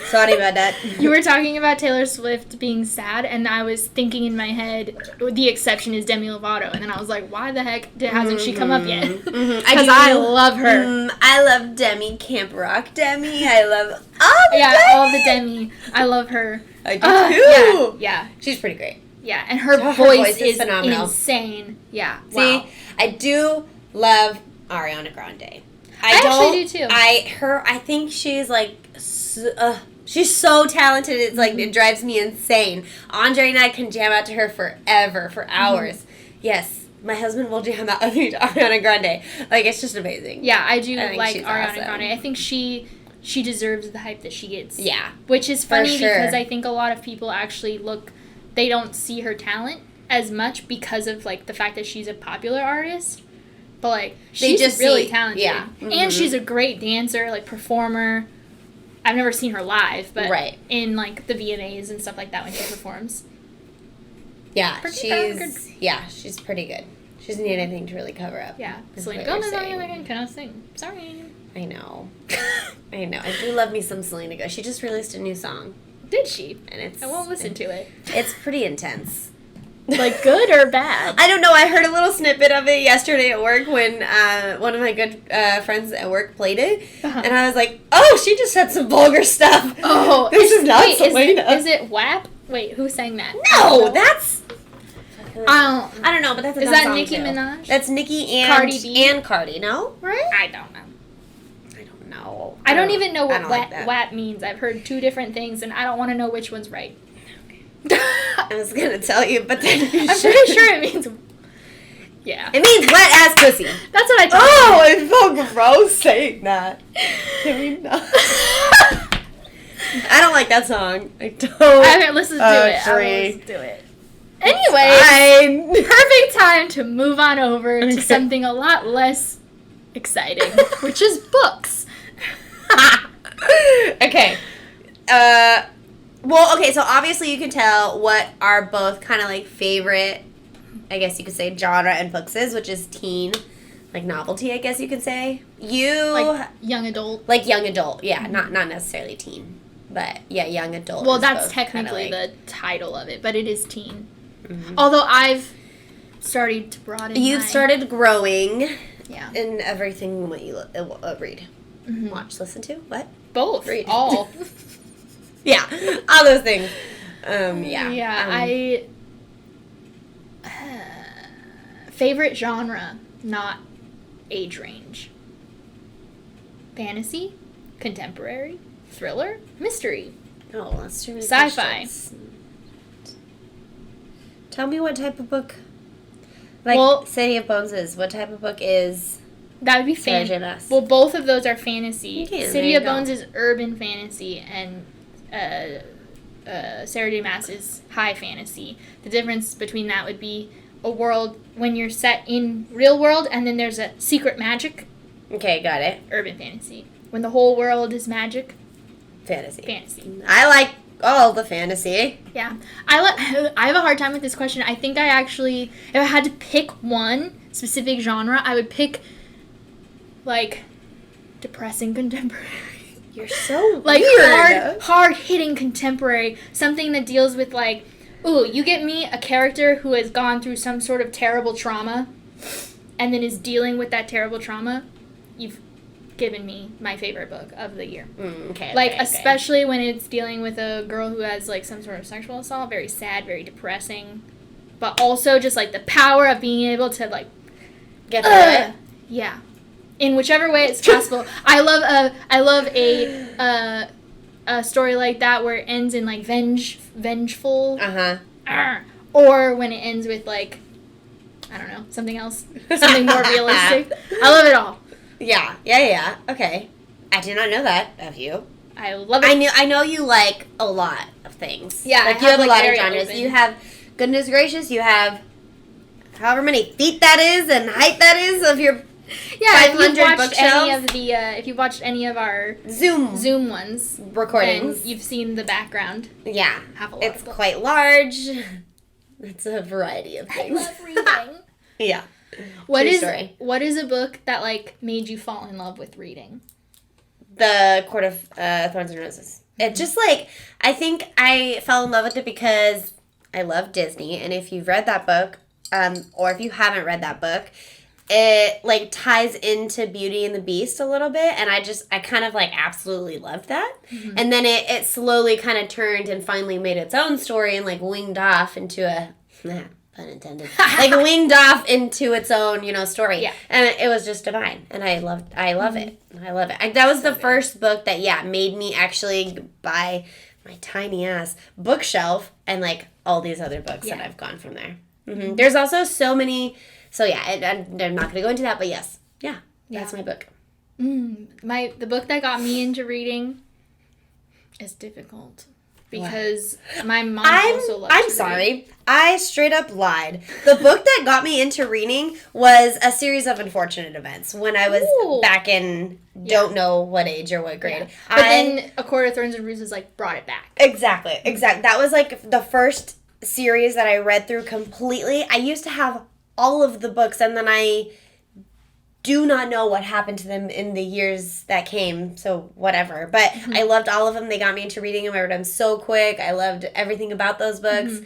S1: Sorry about that.
S2: You were talking about Taylor Swift being sad, and I was thinking in my head, the exception is Demi Lovato. And then I was like, why the heck hasn't she come up yet? Because I love her.
S1: I love Demi, Camp Rock Demi. I love Demi.
S2: All the Demi. I love her.
S1: I do too.
S2: Yeah.
S1: She's pretty great.
S2: Yeah, and her voice is
S1: phenomenal.
S2: Insane. Yeah.
S1: See,
S2: wow.
S1: I do love Ariana Grande.
S2: I actually do too.
S1: I think she's like, she's so talented. It's like, it drives me insane. Andre and I can jam out to her forever, for hours. Yes, my husband will jam out with me to Ariana Grande. Like, it's just amazing.
S2: Yeah, I do like
S1: she's
S2: Ariana
S1: awesome.
S2: Grande. I think she deserves the hype that she gets.
S1: Yeah.
S2: Which is funny
S1: sure.
S2: because I think a lot of people actually they don't see her talent as much because of, like, the fact that she's a popular artist. But, like, she's just really talented.
S1: Yeah.
S2: And she's a great dancer, like, performer. I've never seen her live, but
S1: Right.
S2: in, like, the VMAs and stuff like that when she performs.
S1: Yeah,
S2: Pretty
S1: she's pretty good. She doesn't need anything to really cover up.
S2: Yeah.
S1: is
S2: Selena
S1: what you're
S2: Gomez,
S1: saying.
S2: I cannot sing. Sorry.
S1: I know. I know. I do love me some Selena Gomez. She just released a new song.
S2: Did she?
S1: And
S2: I won't listen to it.
S1: It's pretty intense.
S2: Like, good or bad?
S1: I don't know. I heard a little snippet of it yesterday at work when one of my good friends at work played it.
S2: Uh-huh.
S1: And I was like, oh, she just said some vulgar stuff.
S2: Oh.
S1: This is not Selena.
S2: Is it WAP? Wait, who sang that?
S1: No, that's...
S2: I
S1: don't know, but that's a
S2: Is
S1: dumb
S2: that
S1: song
S2: Nicki
S1: too.
S2: Minaj?
S1: That's Nicki and
S2: Cardi B?
S1: And Cardi, no?
S2: Right? I don't know.
S1: I don't know.
S2: I don't even know what
S1: like that.
S2: WAP means. I've heard two different things, and I don't want to know which one's right.
S1: I was going to tell you, but then you
S2: I'm pretty sure it means... Yeah.
S1: It means wet ass pussy.
S2: That's what I thought.
S1: Oh, it's so gross saying that. Can we not? I don't like that song. I don't.
S2: I haven't listened to it. I
S1: agree.
S2: will listen to it. Anyway,
S1: Fine.
S2: perfect time to move on over to something a lot less exciting, which is books.
S1: Okay. Well, okay, so obviously you can tell what our both kind of like favorite, I guess you could say, genre in books is, which is teen, like novelty, I guess you could say.
S2: Like young adult.
S1: Like young adult, yeah, not necessarily teen, but yeah, young adult.
S2: Well,
S1: is
S2: that's
S1: both
S2: technically
S1: kinda like,
S2: the title of it, but it is teen.
S1: Mhm.
S2: Although I've started to broaden
S1: You've started growing
S2: Yeah.
S1: in everything what you read,
S2: Mhm.
S1: watch, listen to, what?
S2: Both.
S1: Read.
S2: All.
S1: Yeah, all those things. Yeah.
S2: Yeah, favorite genre, not age range. Fantasy, contemporary, thriller, mystery.
S1: Oh, that's too many
S2: Sci-fi.
S1: questions. Tell me what type of book. Like
S2: Well-
S1: City of Bones is. What type of book is
S2: That would be
S1: Sarah J.
S2: fantasy.
S1: Maas?
S2: Well, both of those are fantasy.
S1: Okay, there
S2: City
S1: you
S2: of
S1: go.
S2: Bones is urban fantasy, and Sarah J. Maas is high fantasy. The difference between that would be a world when you're set in real world, and then there's a secret magic,
S1: Okay, got it.
S2: urban fantasy. When the whole world is magic,
S1: Fantasy.
S2: fantasy.
S1: I like all the fantasy.
S2: Yeah. I have a hard time with this question. I think I actually, if I had to pick one specific genre, I would pick, like, depressing contemporary.
S1: You're so
S2: Like,
S1: weird.
S2: hard-hitting contemporary. Something that deals with, like, ooh, you get me a character who has gone through some sort of terrible trauma and then is dealing with that terrible trauma. You've given me my favorite book of the year.
S1: Okay.
S2: Like,
S1: okay.
S2: especially when it's dealing with a girl who has, like, some sort of sexual assault. Very sad, very depressing. But also just, like, the power of being able to, like...
S1: Get through it.
S2: Yeah. In whichever way it's possible. I love a story like that where it ends in, like, vengeful.
S1: Uh-huh.
S2: Or when it ends with, like, I don't know, something else. Something more realistic. I love it all.
S1: Yeah. Okay. I did not know that of you.
S2: I love it.
S1: I know you like a lot of things.
S2: Yeah,
S1: Like
S2: I
S1: you have
S2: have,
S1: a
S2: like,
S1: lot of
S2: very
S1: genres.
S2: open.
S1: You have, goodness gracious, you have however many feet that is and height that is of your
S2: Yeah, if
S1: 500
S2: you've watched
S1: bookshelves.
S2: any of the, if you've watched any of our
S1: Zoom
S2: ones,
S1: recordings.
S2: then you've seen the background.
S1: Yeah.
S2: Have a lot
S1: It's
S2: of books.
S1: quite large. It's a variety of
S2: I
S1: things.
S2: love reading.
S1: Yeah.
S2: What
S1: True
S2: is
S1: story.
S2: what is a book that, like, made you fall in love with reading?
S1: The Court of Thorns and Roses. It just, like, I think I fell in love with it because I love Disney. And if you've read that book, or if you haven't read that book, it, like, ties into Beauty and the Beast a little bit. And I kind of, like, absolutely loved that.
S2: Mm-hmm.
S1: And then it slowly kind of turned and finally made its own story and, like, winged off into a... pun intended. Like, winged off into its own, story.
S2: Yeah.
S1: And it was just divine. And I love it. I love it. That was the first book that, made me actually buy my tiny ass bookshelf and, like, all these other books that I've gone from there. Mm-hmm. There's also so many. So, I'm not going to go into that, but yes. Yeah. That's my book.
S2: The book that got me into reading is difficult. because my mom also loved to
S1: I'm
S2: read.
S1: sorry. I straight up lied. The book that got me into reading was A Series of Unfortunate Events when I was back in don't know what age or what grade.
S2: Yeah. But then A Court of Thorns and Roses like brought it back.
S1: Exactly. That was like the first series that I read through completely. I used to have all of the books, and then I do not know what happened to them in the years that came, so whatever. But I loved all of them. They got me into reading them. I read them so quick. I loved everything about those books.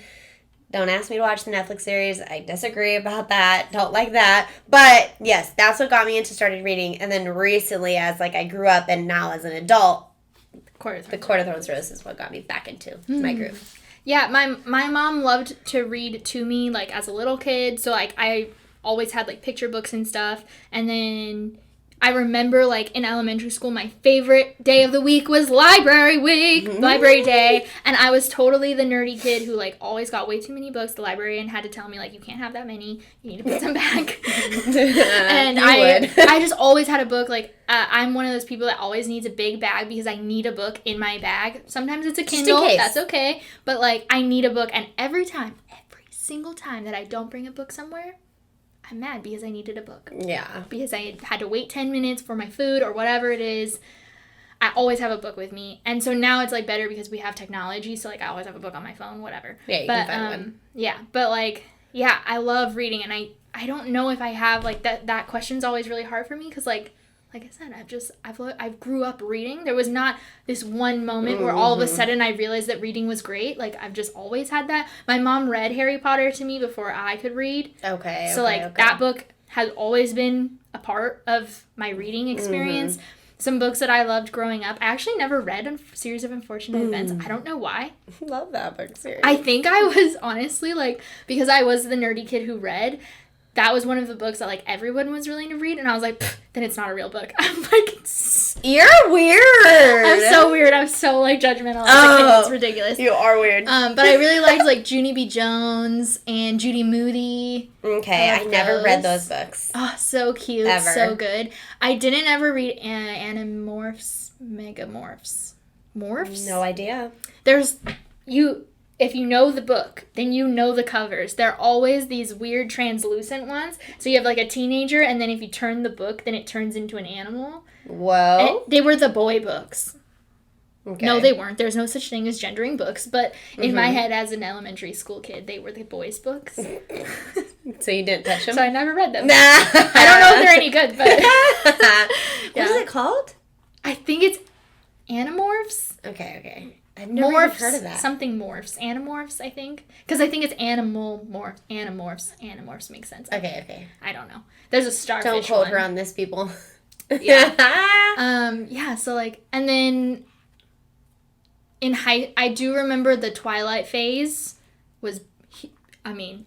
S1: Don't ask me to watch the Netflix series. I disagree about that. Don't like that. But yes, that's what got me into started reading. And then recently, as like I grew up and now as an adult, the Court of Thorns Roses is what got me back into my groove.
S2: Yeah, my mom loved to read to me like as a little kid. So like I always had like picture books and stuff. And then I remember like in elementary school, my favorite day of the week was library week, library day. And I was totally the nerdy kid who like always got way too many books. The librarian had to tell me like, you can't have that many. You need to put them back. And I just always had a book. Like I'm one of those people that always needs a big bag because I need a book in my bag. Sometimes it's a Kindle. That's okay. But like I need a book. And every single time that I don't bring a book somewhere, I'm mad because I needed a book.
S1: Yeah.
S2: Because I had to wait 10 minutes for my food or whatever it is. I always have a book with me. And so now it's like better because we have technology. So like I always have a book on my phone, whatever.
S1: Yeah, you can find one.
S2: Yeah. But like, yeah, I love reading. And I don't know if I have like that question's always really hard for me because like I said, I've grew up reading. There was not this one moment where all of a sudden I realized that reading was great. Like, I've just always had that. My mom read Harry Potter to me before I could read.
S1: Okay.
S2: So, that book has always been a part of my reading experience. Some books that I loved growing up. I actually never read A Series of Unfortunate Events. I don't know why.
S1: Love that book series.
S2: I think I was honestly, like, because I was the nerdy kid who read, that was one of the books that, like, everyone was willing to read. And I was like, then it's not a real book. I'm like,
S1: you're weird.
S2: I'm so weird. I'm so, like, judgmental. Like, it's ridiculous.
S1: You are weird.
S2: But I really liked, like, Junie B. Jones and Judy Moody.
S1: Okay, I never read those books.
S2: Oh, so cute. Ever. So good. I didn't ever read Animorphs, Megamorphs. Morphs?
S1: No idea.
S2: If you know the book, then you know the covers. They're always these weird translucent ones. So you have like a teenager, and then if you turn the book, then it turns into an animal.
S1: Whoa.
S2: And they were the boy books.
S1: Okay.
S2: No, they weren't. There's no such thing as gendering books. But in my head, as an elementary school kid, they were the boys' books.
S1: So you didn't touch them?
S2: So I never read them. Nah. I don't know if they're any good, but...
S1: What is it called?
S2: I think it's Animorphs.
S1: Okay. I've never even heard of that.
S2: Something morphs. Animorphs, I think. Because I think it's Animorphs. Animorphs makes sense.
S1: Okay.
S2: I don't know. There's a starfish
S1: Don't quote her on this, people.
S2: Yeah. So like, and then I do remember the Twilight phase was, it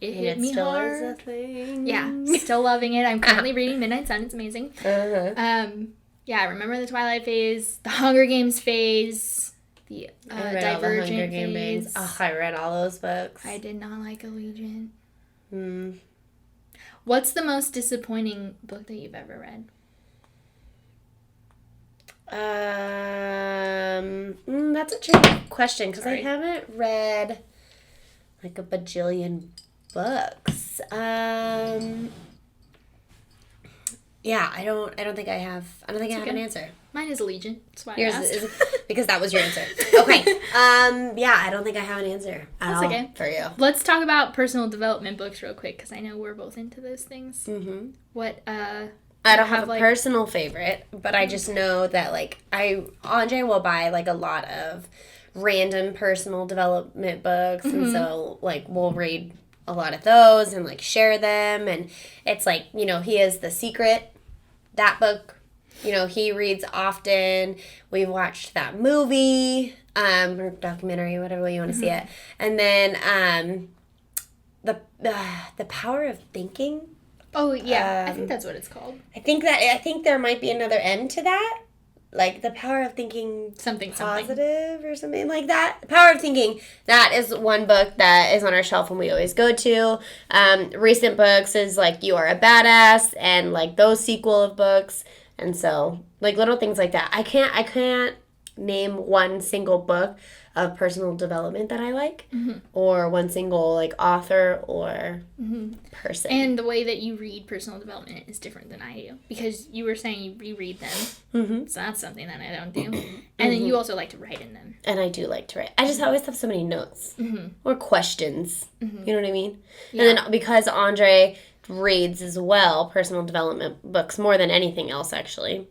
S2: hit me hard.
S1: Is a thing.
S2: Yeah, still loving it. I'm currently reading Midnight Sun. It's amazing. Yeah, I remember the Twilight phase, the Hunger Games phase. The Divergent phase.
S1: Oh, I read all those books.
S2: I did not like Allegiant. What's the most disappointing book that you've ever read?
S1: That's a tricky question because I haven't read like a bajillion books. Yeah, I don't think I have. I don't think I have an answer.
S2: Mine is Allegiant. That's why
S1: Yours
S2: I asked.
S1: is because that was your answer. Okay. Yeah, I don't think I have an answer at all for you.
S2: Let's talk about personal development books real quick because I know we're both into those things. Mm-hmm. What
S1: I don't have a personal favorite, but I just know that like Andre will buy like a lot of random personal development books, and so like we'll read a lot of those and like share them, and it's like, you know, he is The Secret, that book, you know, he reads often. We've watched that movie, or documentary, whatever way you want to see it, and then the Power of Thinking.
S2: Oh yeah, I think that's what it's called.
S1: I think there might be another end to that. Like The Power of Thinking
S2: something
S1: Positive or something like that. Power of Thinking, that is one book that is on our shelf and we always go to. Recent books is like You Are a Badass and like those sequel of books. And so like little things like that. I can't name one single book of personal development that I like, or one single like author or person.
S2: And the way that you read personal development is different than I do, because you were saying you reread them, so that's something that I don't do. And then you also like to write in them.
S1: And I do like to write. I just always have so many notes or questions. You know what I mean?
S2: Yeah.
S1: And then because Andre reads as well personal development books more than anything else, actually.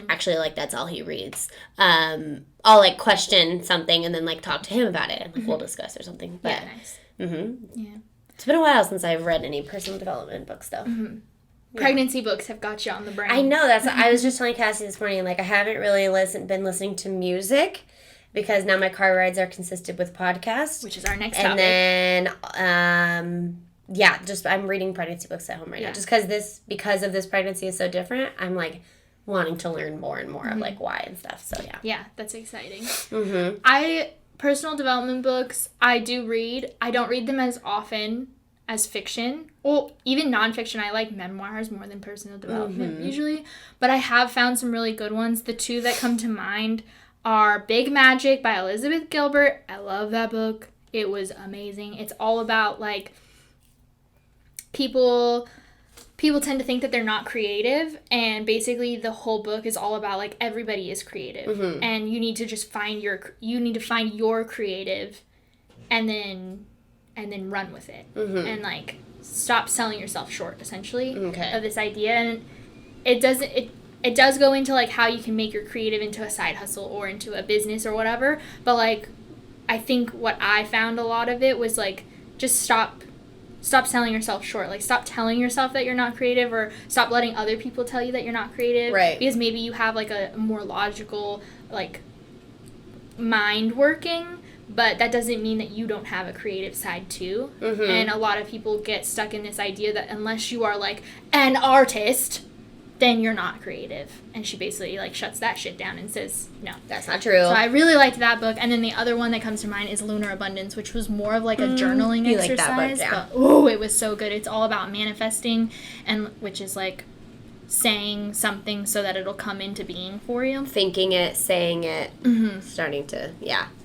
S1: Actually, like, that's all he reads. I'll, like, question something and then, like, talk to him about it. And, like, we'll discuss or something. But,
S2: Yeah, nice. Yeah.
S1: It's been a while since I've read any personal development books, though. Yeah.
S2: Pregnancy books have got you on the brain.
S1: I know. I was just telling Kassie this morning, like, I haven't really been listening to music because now my car rides are consistent with podcasts.
S2: Which is our next topic.
S1: And then, I'm reading pregnancy books at home right now. Just because of this pregnancy is so different, I'm, like, wanting to learn more and more of, like, why and stuff. So, yeah.
S2: Yeah, that's exciting. Personal development books, I do read. I don't read them as often as fiction. Well, even nonfiction. I like memoirs more than personal development usually. But I have found some really good ones. The two that come to mind are Big Magic by Elizabeth Gilbert. I love that book. It was amazing. It's all about, like, people tend to think that they're not creative, and basically the whole book is all about, like, everybody is creative, and you need to just find your creative, and then run with it, and, like, stop selling yourself short, essentially, of this idea. And it does go into, like, how you can make your creative into a side hustle or into a business or whatever, but, like, I think what I found a lot of it was, like, just stop selling yourself short. Like, stop telling yourself that you're not creative, or stop letting other people tell you that you're not creative.
S1: Right.
S2: Because maybe you have, like, a more logical, like, mind working, but that doesn't mean that you don't have a creative side too. And a lot of people get stuck in this idea that unless you are, like, an artist, then you're not creative. And she basically, like, shuts that shit down and says, no.
S1: That's not true.
S2: So I really liked that book. And then the other one that comes to mind is Lunar Abundance, which was more of, like, a journaling exercise.
S1: Like that book, yeah.
S2: But, it was so good. It's all about manifesting, and which is, like, saying something so that it'll come into being for you.
S1: Thinking it, saying it, starting to,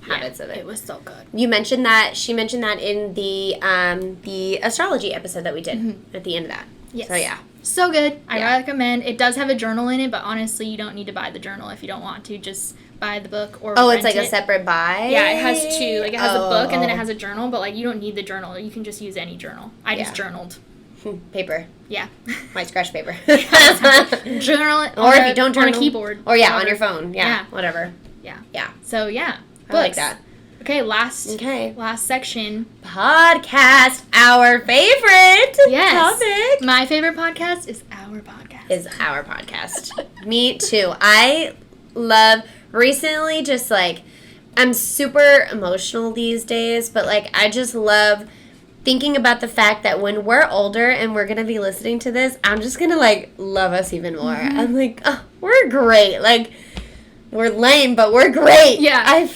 S1: habits of it.
S2: It was so good.
S1: She mentioned that in the astrology episode that we did at the end of that.
S2: Yes.
S1: So, yeah.
S2: So good. I recommend. It does have a journal in it, but honestly, you don't need to buy the journal if you don't want to. Just buy the book or rent
S1: it's like a separate buy?
S2: Yeah, it has two. Like, it has a book and then it has a journal, but, like, you don't need the journal. You can just use any journal. I just journaled.
S1: Paper.
S2: Yeah.
S1: White scratch paper.
S2: Journal it.
S1: Or if you don't journal.
S2: On a keyboard.
S1: Or, on your phone. Yeah. Whatever.
S2: Yeah.
S1: Yeah.
S2: So, yeah.
S1: I like that.
S2: Okay, last section.
S1: Podcast, our favorite topic.
S2: My favorite podcast is our podcast.
S1: Me too. I love, recently, just, like, I'm super emotional these days, but, like, I just love thinking about the fact that when we're older and we're going to be listening to this, I'm just going to, like, love us even more. I'm like, oh, we're great. Like, we're lame, but we're great.
S2: Yeah.
S1: I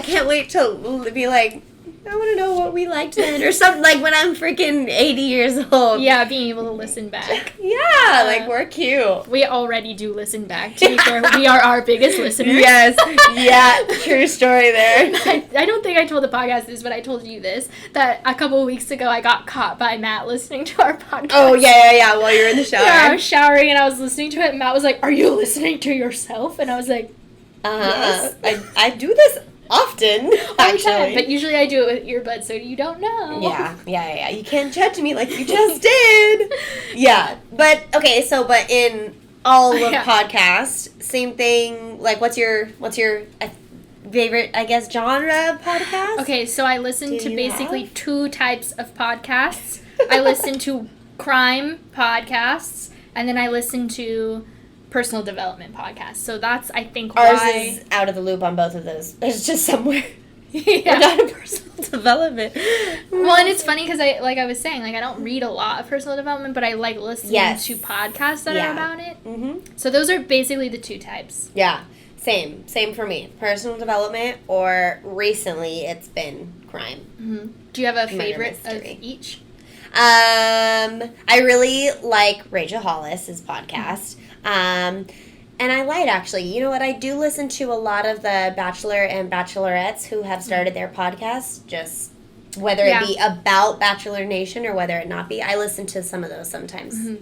S1: can't wait to be like, I want to know what we liked then, or something, like, when I'm freaking 80 years old.
S2: Yeah, being able to listen back.
S1: Yeah, like, we're cute.
S2: We already do listen back, to be fair. We are our biggest listeners.
S1: Yes. Yeah, true story there.
S2: I don't think I told the podcast this, but I told you this, that a couple of weeks ago I got caught by Matt listening to our podcast.
S1: Oh, yeah, while you're in the shower.
S2: Yeah, I was showering and I was listening to it, and Matt was like, "Are you listening to yourself?" And I was like, yes.
S1: I do this often, actually.
S2: But usually I do it with earbuds, so you don't know.
S1: Yeah. You can't judge me like you just did. Yeah. But in all of podcasts, same thing. Like, what's your favorite, I guess, genre of podcast?
S2: Okay, so I listen to basically two types of podcasts. I listen to crime podcasts, and then I listen to personal development podcasts. So that's, I think,
S1: ours is out of the loop on both of those. It's just somewhere. We're not a personal development.
S2: Well, and it's funny because I was saying, like, I don't read a lot of personal development, but I like listening to podcasts that are about it. So those are basically the two types.
S1: Yeah. Same for me. Personal development, or recently it's been crime.
S2: Do you have a favorite of each?
S1: I really like Rachel Hollis's podcast. And I lied, actually. You know what? I do listen to a lot of the Bachelor and Bachelorettes who have started their podcasts, just whether it be about Bachelor Nation or whether it not be. I listen to some of those sometimes.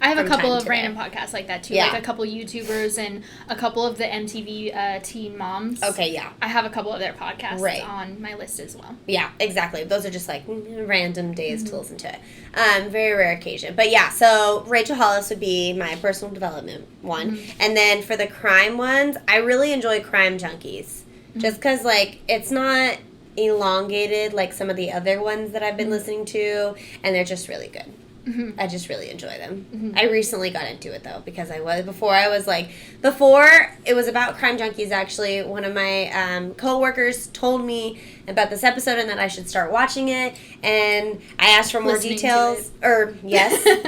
S2: I have a couple of random podcasts like that, too.
S1: Yeah.
S2: Like a couple YouTubers and a couple of the MTV teen moms.
S1: Okay, yeah.
S2: I have a couple of their podcasts on my list as well.
S1: Yeah, exactly. Those are just, like, random days to listen to it. Very rare occasion. But, yeah, so Rachel Hollis would be my personal development one. And then for the crime ones, I really enjoy Crime Junkies. Just because, like, it's not elongated like some of the other ones that I've been listening to, and they're just really good. I just really enjoy them. I recently got into it, though, because before it was about Crime Junkies, actually. One of my co-workers told me about this episode and that I should start watching it, and I asked for more details,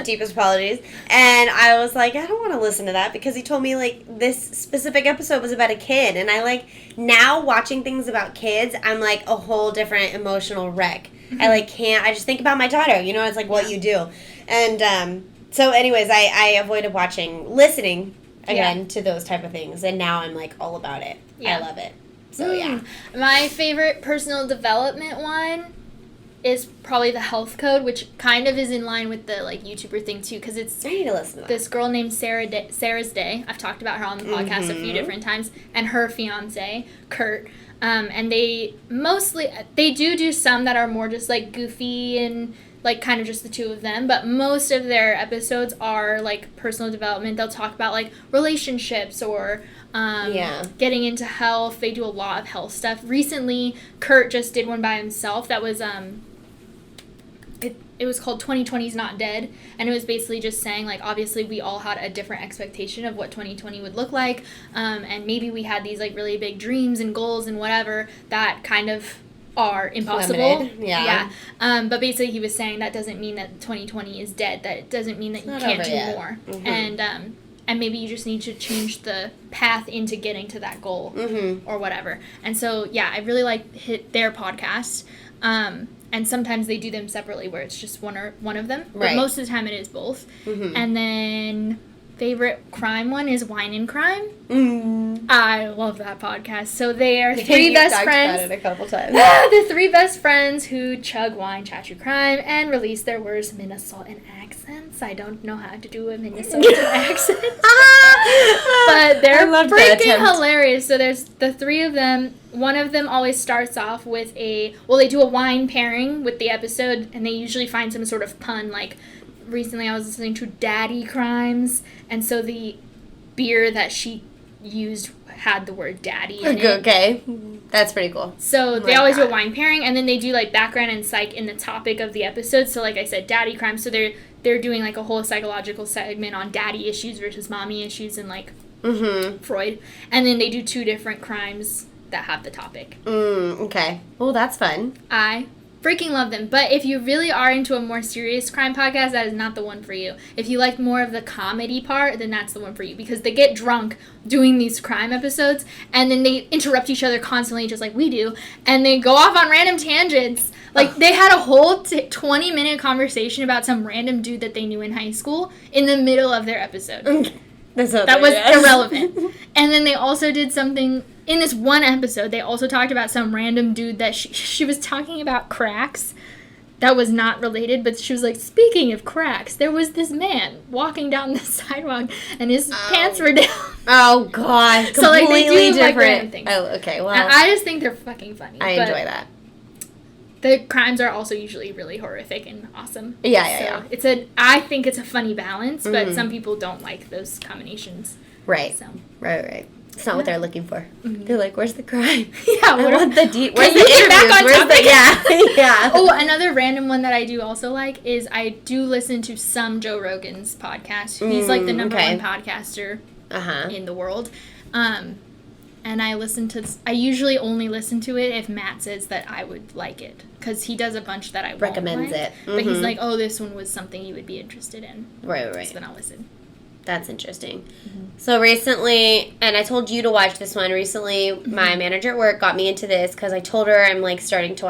S1: deepest apologies, and I was like, I don't want to listen to that, because he told me, like, this specific episode was about a kid, and I, like, now watching things about kids, I'm, like, a whole different emotional wreck. I just think about my daughter, it's like what you do. And so anyways, I avoided listening again to those type of things, and now I'm like all about it. I love it. So yeah.
S2: My favorite personal development one is probably the Health Code, which kind of is in line with the like YouTuber thing too, because it's
S1: I need to listen to that.
S2: This girl named Sarah's Day. I've talked about her on the podcast a few different times, and her fiance Kurt. And they do some that are more just like goofy and like kind of just the two of them, but most of their episodes are like personal development. They'll talk about like relationships or getting into health. They do a lot of health stuff. Recently, Kurt just did one by himself that was it was called 2020 is Not Dead, and it was basically just saying, like, obviously we all had a different expectation of what 2020 would look like, and maybe we had these, like, really big dreams and goals and whatever that kind of are impossible. But basically he was saying that doesn't mean that 2020 is dead, that it doesn't mean that you can't do more. And maybe you just need to change the path into getting to that goal or whatever. And so, I really like their podcast. And sometimes they do them separately where it's just one of them. But most of the time it is both. And then favorite crime one is Wine and Crime. I love that podcast. So they are three best friends.
S1: About it a couple times.
S2: The three best friends who chug wine, chat true crime, and release their worst Minnesotan accents. I don't know how to do a Minnesotan accent. But they're freaking hilarious. So there's the three of them. One of them always starts off with they do a wine pairing with the episode, and they usually find some sort of pun. Like, recently I was listening to Daddy Crimes, and so the beer that she used had the word daddy in it.
S1: Okay. That's pretty cool.
S2: So they always do a wine pairing, and then they do, like, background and psych in the topic of the episode. So, like I said, Daddy Crimes. So they're doing, like, a whole psychological segment on daddy issues versus mommy issues and, like, Freud. And then they do two different crimes that have the topic.
S1: Okay. Well, that's fun.
S2: I freaking love them. But if you really are into a more serious crime podcast, that is not the one for you. If you like more of the comedy part, then that's the one for you. Because they get drunk doing these crime episodes, and then they interrupt each other constantly, just like we do, and they go off on random tangents. Like, they had a whole 20-minute conversation about some random dude that they knew in high school in the middle of their episode. That was irrelevant. And then they also did something in this one episode. They also talked about some random dude that she was talking about cracks that was not related, but she was like, speaking of cracks, there was this man walking down the sidewalk and his pants were down.
S1: Oh gosh,
S2: so like they do
S1: different.
S2: like random things.
S1: Oh, okay. Well,
S2: and I just think they're fucking funny.
S1: I enjoy that.
S2: The crimes are also usually really horrific and awesome.
S1: Yeah.
S2: I think it's a funny balance, but some people don't like those combinations.
S1: Right.
S2: So.
S1: Right. It's not what they're looking for. They're like, where's the crime?
S2: I
S1: want the where's the interviews? Yeah.
S2: Oh, another random one that I do also like is I do listen to some Joe Rogan's podcast. He's like the number one podcaster in the world. And I usually only listen to it if Matt says that I would like it. Because he does a bunch that I
S1: recommends
S2: like,
S1: it.
S2: But he's like, oh, this one was something you would be interested in.
S1: Right.
S2: So then I'll listen.
S1: That's interesting. So recently, and I told you to watch this one, recently my manager at work got me into this because I told her I'm like starting to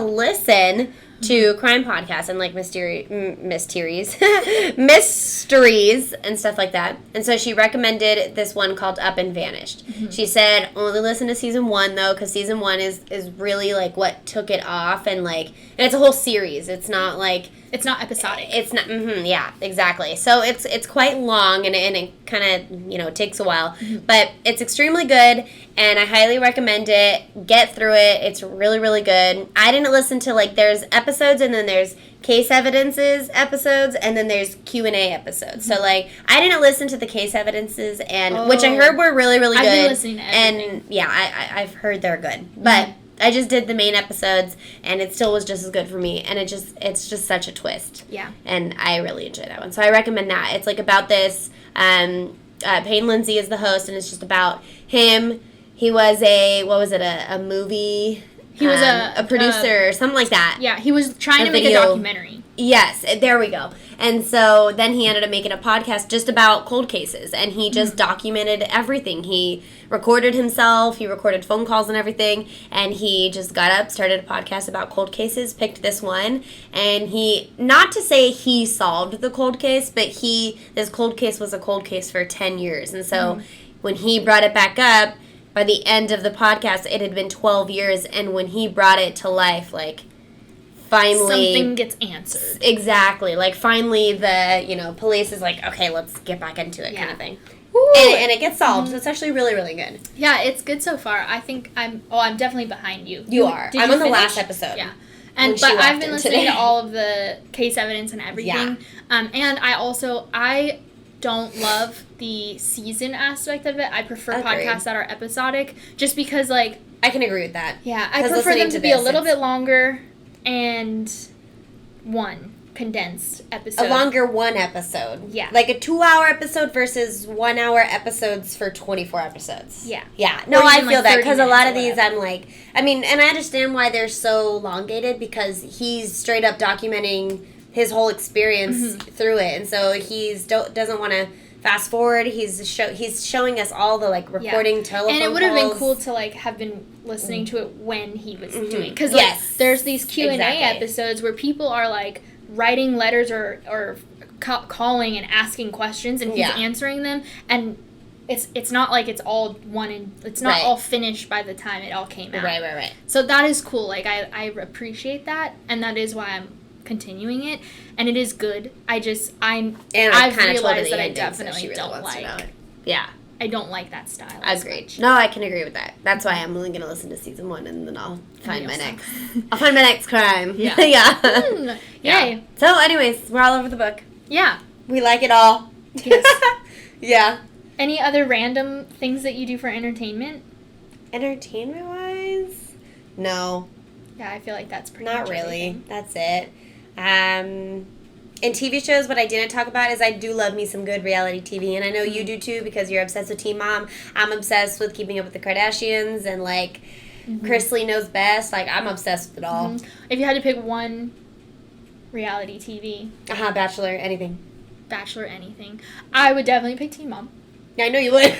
S1: listen to crime podcasts and like mysteries and stuff like that. And so she recommended this one called Up and Vanished. She said only listen to season 1 though, because season 1 is really like what took it off, and like, and it's a whole series. It's not like,
S2: it's not episodic.
S1: It's not. Yeah, exactly. So it's quite long, and it kind of, you know, takes a while, but it's extremely good, and I highly recommend it. Get through it. It's really, really good. I didn't listen to, like, there's episodes, and then there's case evidences episodes, and then there's Q&A episodes. So like, I didn't listen to the case evidences, and which I heard were really, really good.
S2: I've been listening to everything.
S1: And yeah, I've heard they're good, but. I just did the main episodes, and it still was just as good for me, and it's just such a twist.
S2: Yeah.
S1: And I really enjoyed that one. So I recommend that. It's like about this, Payne Lindsay is the host, and it's just about him. He was a movie...
S2: He was
S1: a producer or something like that.
S2: Yeah, he was trying to make a documentary.
S1: Yes, there we go. And so then he ended up making a podcast just about cold cases, and he just documented everything. He recorded himself, he recorded phone calls and everything, and he just got up, started a podcast about cold cases, picked this one, and he, not to say he solved the cold case, but this cold case was a cold case for 10 years. And so when he brought it back up, by the end of the podcast, it had been 12 years, and when he brought it to life, like, finally...
S2: something gets answered.
S1: Exactly. Like, finally the, police is like, okay, let's get back into it, kind of thing.
S2: Ooh.
S1: And it gets solved, so it's actually really, really good.
S2: Yeah, it's good so far. I think I'm definitely behind you.
S1: You are. I'm on the last episode.
S2: Yeah. But I've been listening to all of the case evidence and everything.
S1: Yeah.
S2: And I don't love the season aspect of it. I prefer podcasts that are episodic, just because, like...
S1: I can agree with that.
S2: Yeah, I prefer them to be a little bit longer and one condensed episode.
S1: A longer one episode.
S2: Yeah.
S1: Like a 2-hour episode versus 1-hour episodes for 24 episodes.
S2: Yeah.
S1: Yeah. No, I feel that, because a lot of these
S2: whatever.
S1: I'm like... I mean, and I understand why they're so elongated, because he's straight up documenting his whole experience through it, and so doesn't want to fast forward. He's showing us all the, like, recording telephone
S2: and it would have been
S1: calls.
S2: cool to, like, have been listening to it when he was doing, because there's these Q&A episodes where people are, like, writing letters or calling and asking questions, and he's answering them, and it's not like it's all it's not all finished by the time it all came out.
S1: Right.
S2: So that is cool. Like, I appreciate that, and that is why I'm continuing it, and it is good. I've realized that I definitely don't like. Yeah, I don't like that style.
S1: Agreed. No, I can agree with that. That's why I'm only gonna listen to season 1, and then I'll find my next crime.
S2: Yeah.
S1: Yeah.
S2: Yay.
S1: So, anyways, we're all over the book.
S2: Yeah.
S1: We like it all.
S2: Yes.
S1: Yeah.
S2: Any other random things that you do for entertainment?
S1: Entertainment wise, no.
S2: Yeah, I feel like that's pretty
S1: Not
S2: much
S1: really.
S2: everything.
S1: That's it. In TV shows, what I didn't talk about is I do love me some good reality TV, and I know you do too, because you're obsessed with Teen Mom. I'm obsessed with Keeping Up with the Kardashians, and, like, Chris Lee Knows Best. Like, I'm obsessed with it all.
S2: If you had to pick one reality TV,
S1: Bachelor, anything.
S2: Bachelor, anything, I would definitely pick Teen Mom.
S1: Yeah, I know you would.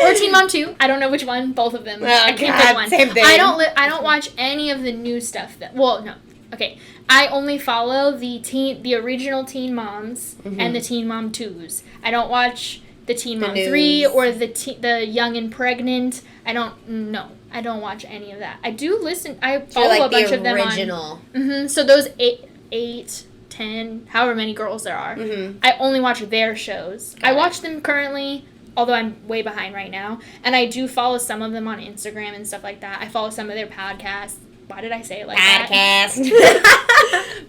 S2: Or Teen Mom 2. I don't know which one. Both of them. I can't pick one.
S1: Same thing.
S2: I don't watch any of the new stuff. No. Okay. I only follow the original Teen Moms and the Teen Mom 2s. I don't watch the Teen Mom 3 or the Young and Pregnant. I don't watch any of that. I do listen. I follow a bunch of them on.
S1: Original.
S2: So those 8, 10, however many girls there are, I only watch their shows. I watch them currently, although I'm way behind right now, and I do follow some of them on Instagram and stuff like that. I follow some of their podcasts. Why did I say it like that?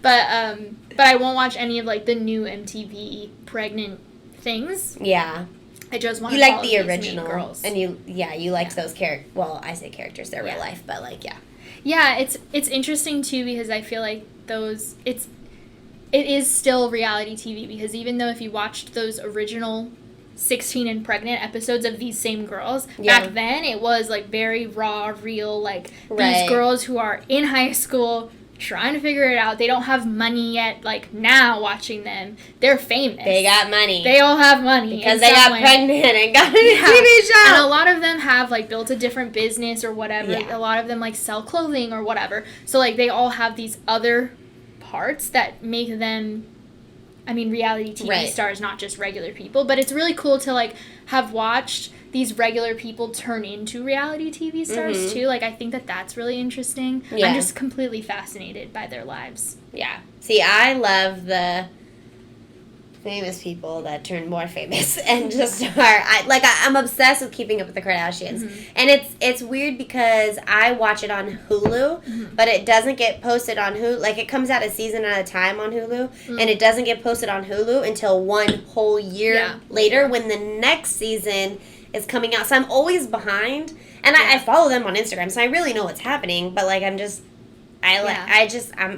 S2: But I won't watch any of, like, the new MTV pregnant things.
S1: Yeah.
S2: I just want to
S1: follow
S2: like the original
S1: girls, and you liked those characters. Well, I say characters; they're real life, but, like,
S2: Yeah, it's interesting too, because I feel like it is still reality TV, because even though if you watched those original 16 and Pregnant episodes of these same girls, back then it was, like, very raw, real, like, these girls who are in high school trying to figure it out. They don't have money yet. Like, now watching them, they're famous.
S1: They got money.
S2: They all have money.
S1: Because they got pregnant and got a TV show.
S2: And a lot of them have, like, built a different business or whatever.
S1: Yeah.
S2: A lot of them, like, sell clothing or whatever. So, like, they all have these other parts that make them, I mean, reality TV stars, not just regular people. But it's really cool to, like, have watched these regular people turn into reality TV stars, too. Like, I think that that's really interesting. Yeah. I'm just completely fascinated by their lives.
S1: Yeah. See, I love the famous people that turn more famous and just are... I'm obsessed with Keeping Up with the Kardashians. And it's weird because I watch it on Hulu, but it doesn't get posted on Hulu. Like, it comes out a season at a time on Hulu, and it doesn't get posted on Hulu until one whole year later when the next season is coming out. So I'm always behind. And I follow them on Instagram, so I really know what's happening. But, like, I'm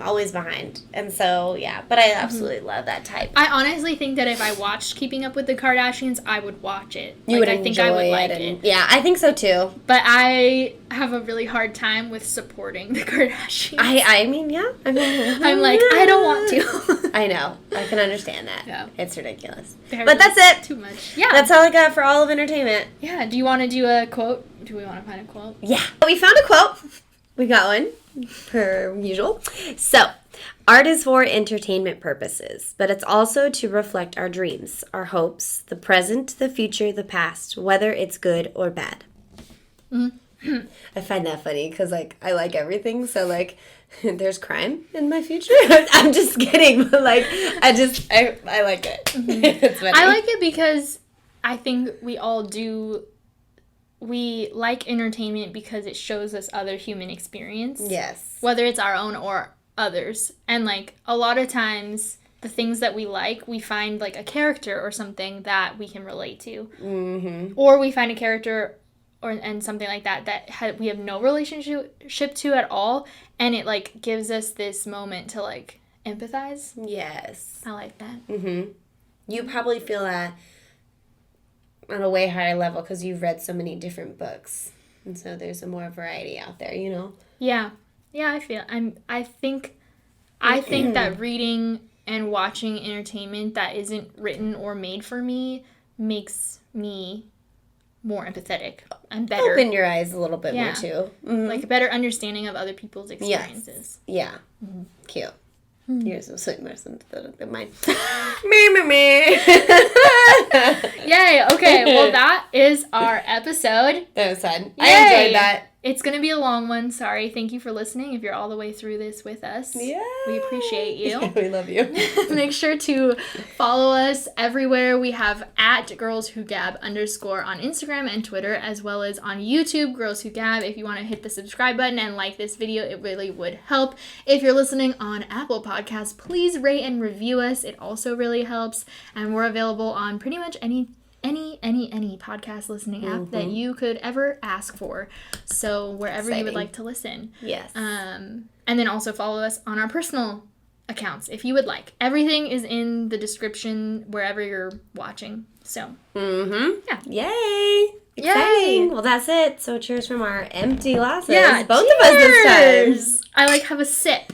S1: always behind. And so, yeah. But I absolutely love that type.
S2: I honestly think that if I watched Keeping Up with the Kardashians, I would watch it.
S1: You would enjoy it. I think I would like it. Yeah, I think so, too.
S2: But I have a really hard time with supporting the Kardashians.
S1: I mean, yeah.
S2: I'm like, I don't want to.
S1: I know. I can understand that. Yeah. It's ridiculous.
S2: But
S1: that's it.
S2: Too much. Yeah.
S1: That's all I got for all of entertainment.
S2: Yeah. Do you want to do a quote? Do we want to find a quote?
S1: Yeah. We found a quote. We got one, per usual. So, art is for entertainment purposes, but it's also to reflect our dreams, our hopes, the present, the future, the past, whether it's good or bad. I find that funny because, like, I like everything. So, like, there's crime in my future. I'm just kidding, but, like, I like it. It's funny.
S2: I like it because I think we all do. We like entertainment because it shows us other human experience.
S1: Yes.
S2: Whether it's our own or others. And, like, a lot of times, the things that we like, we find, like, a character or something that we can relate to. Mm-hmm. Or we find a character and something like that we have no relationship to at all. And it, like, gives us this moment to, like, empathize.
S1: Yes.
S2: I like that.
S1: Mm-hmm. You probably feel that on a way higher level because you've read so many different books, and so there's a more variety out there, you know.
S2: Yeah, I think that reading and watching entertainment that isn't written or made for me makes me more empathetic and better.
S1: Open your eyes a little bit more too,
S2: like a better understanding of other people's experiences.
S1: Yes. Yeah, cute. Yours is so more sympathetic than mine. me.
S2: Yay. Okay. Well, that is our episode.
S1: That was fun.
S2: Yay.
S1: I enjoyed that.
S2: It's going to be a long one. Sorry. Thank you for listening. If you're all the way through this with us.
S1: Yeah.
S2: We appreciate you.
S1: Yeah, we love you.
S2: Make sure to follow us everywhere. We have at Girls Who Gab _ on Instagram and Twitter, as well as on YouTube, Girls Who Gab. If you want to hit the subscribe button and like this video, it really would help. If you're listening on Apple Podcasts, please rate and review us. It also really helps. And we're available on pretty much any podcast listening app that you could ever ask for. So wherever you would like to listen.
S1: Yes.
S2: And then also follow us on our personal accounts if you would like. Everything is in the description wherever you're watching. So. Yeah.
S1: Yay. Exciting. Yay. Well, that's it. So cheers from our empty glasses.
S2: Yeah.
S1: Both of us this time.
S2: I like have a sip.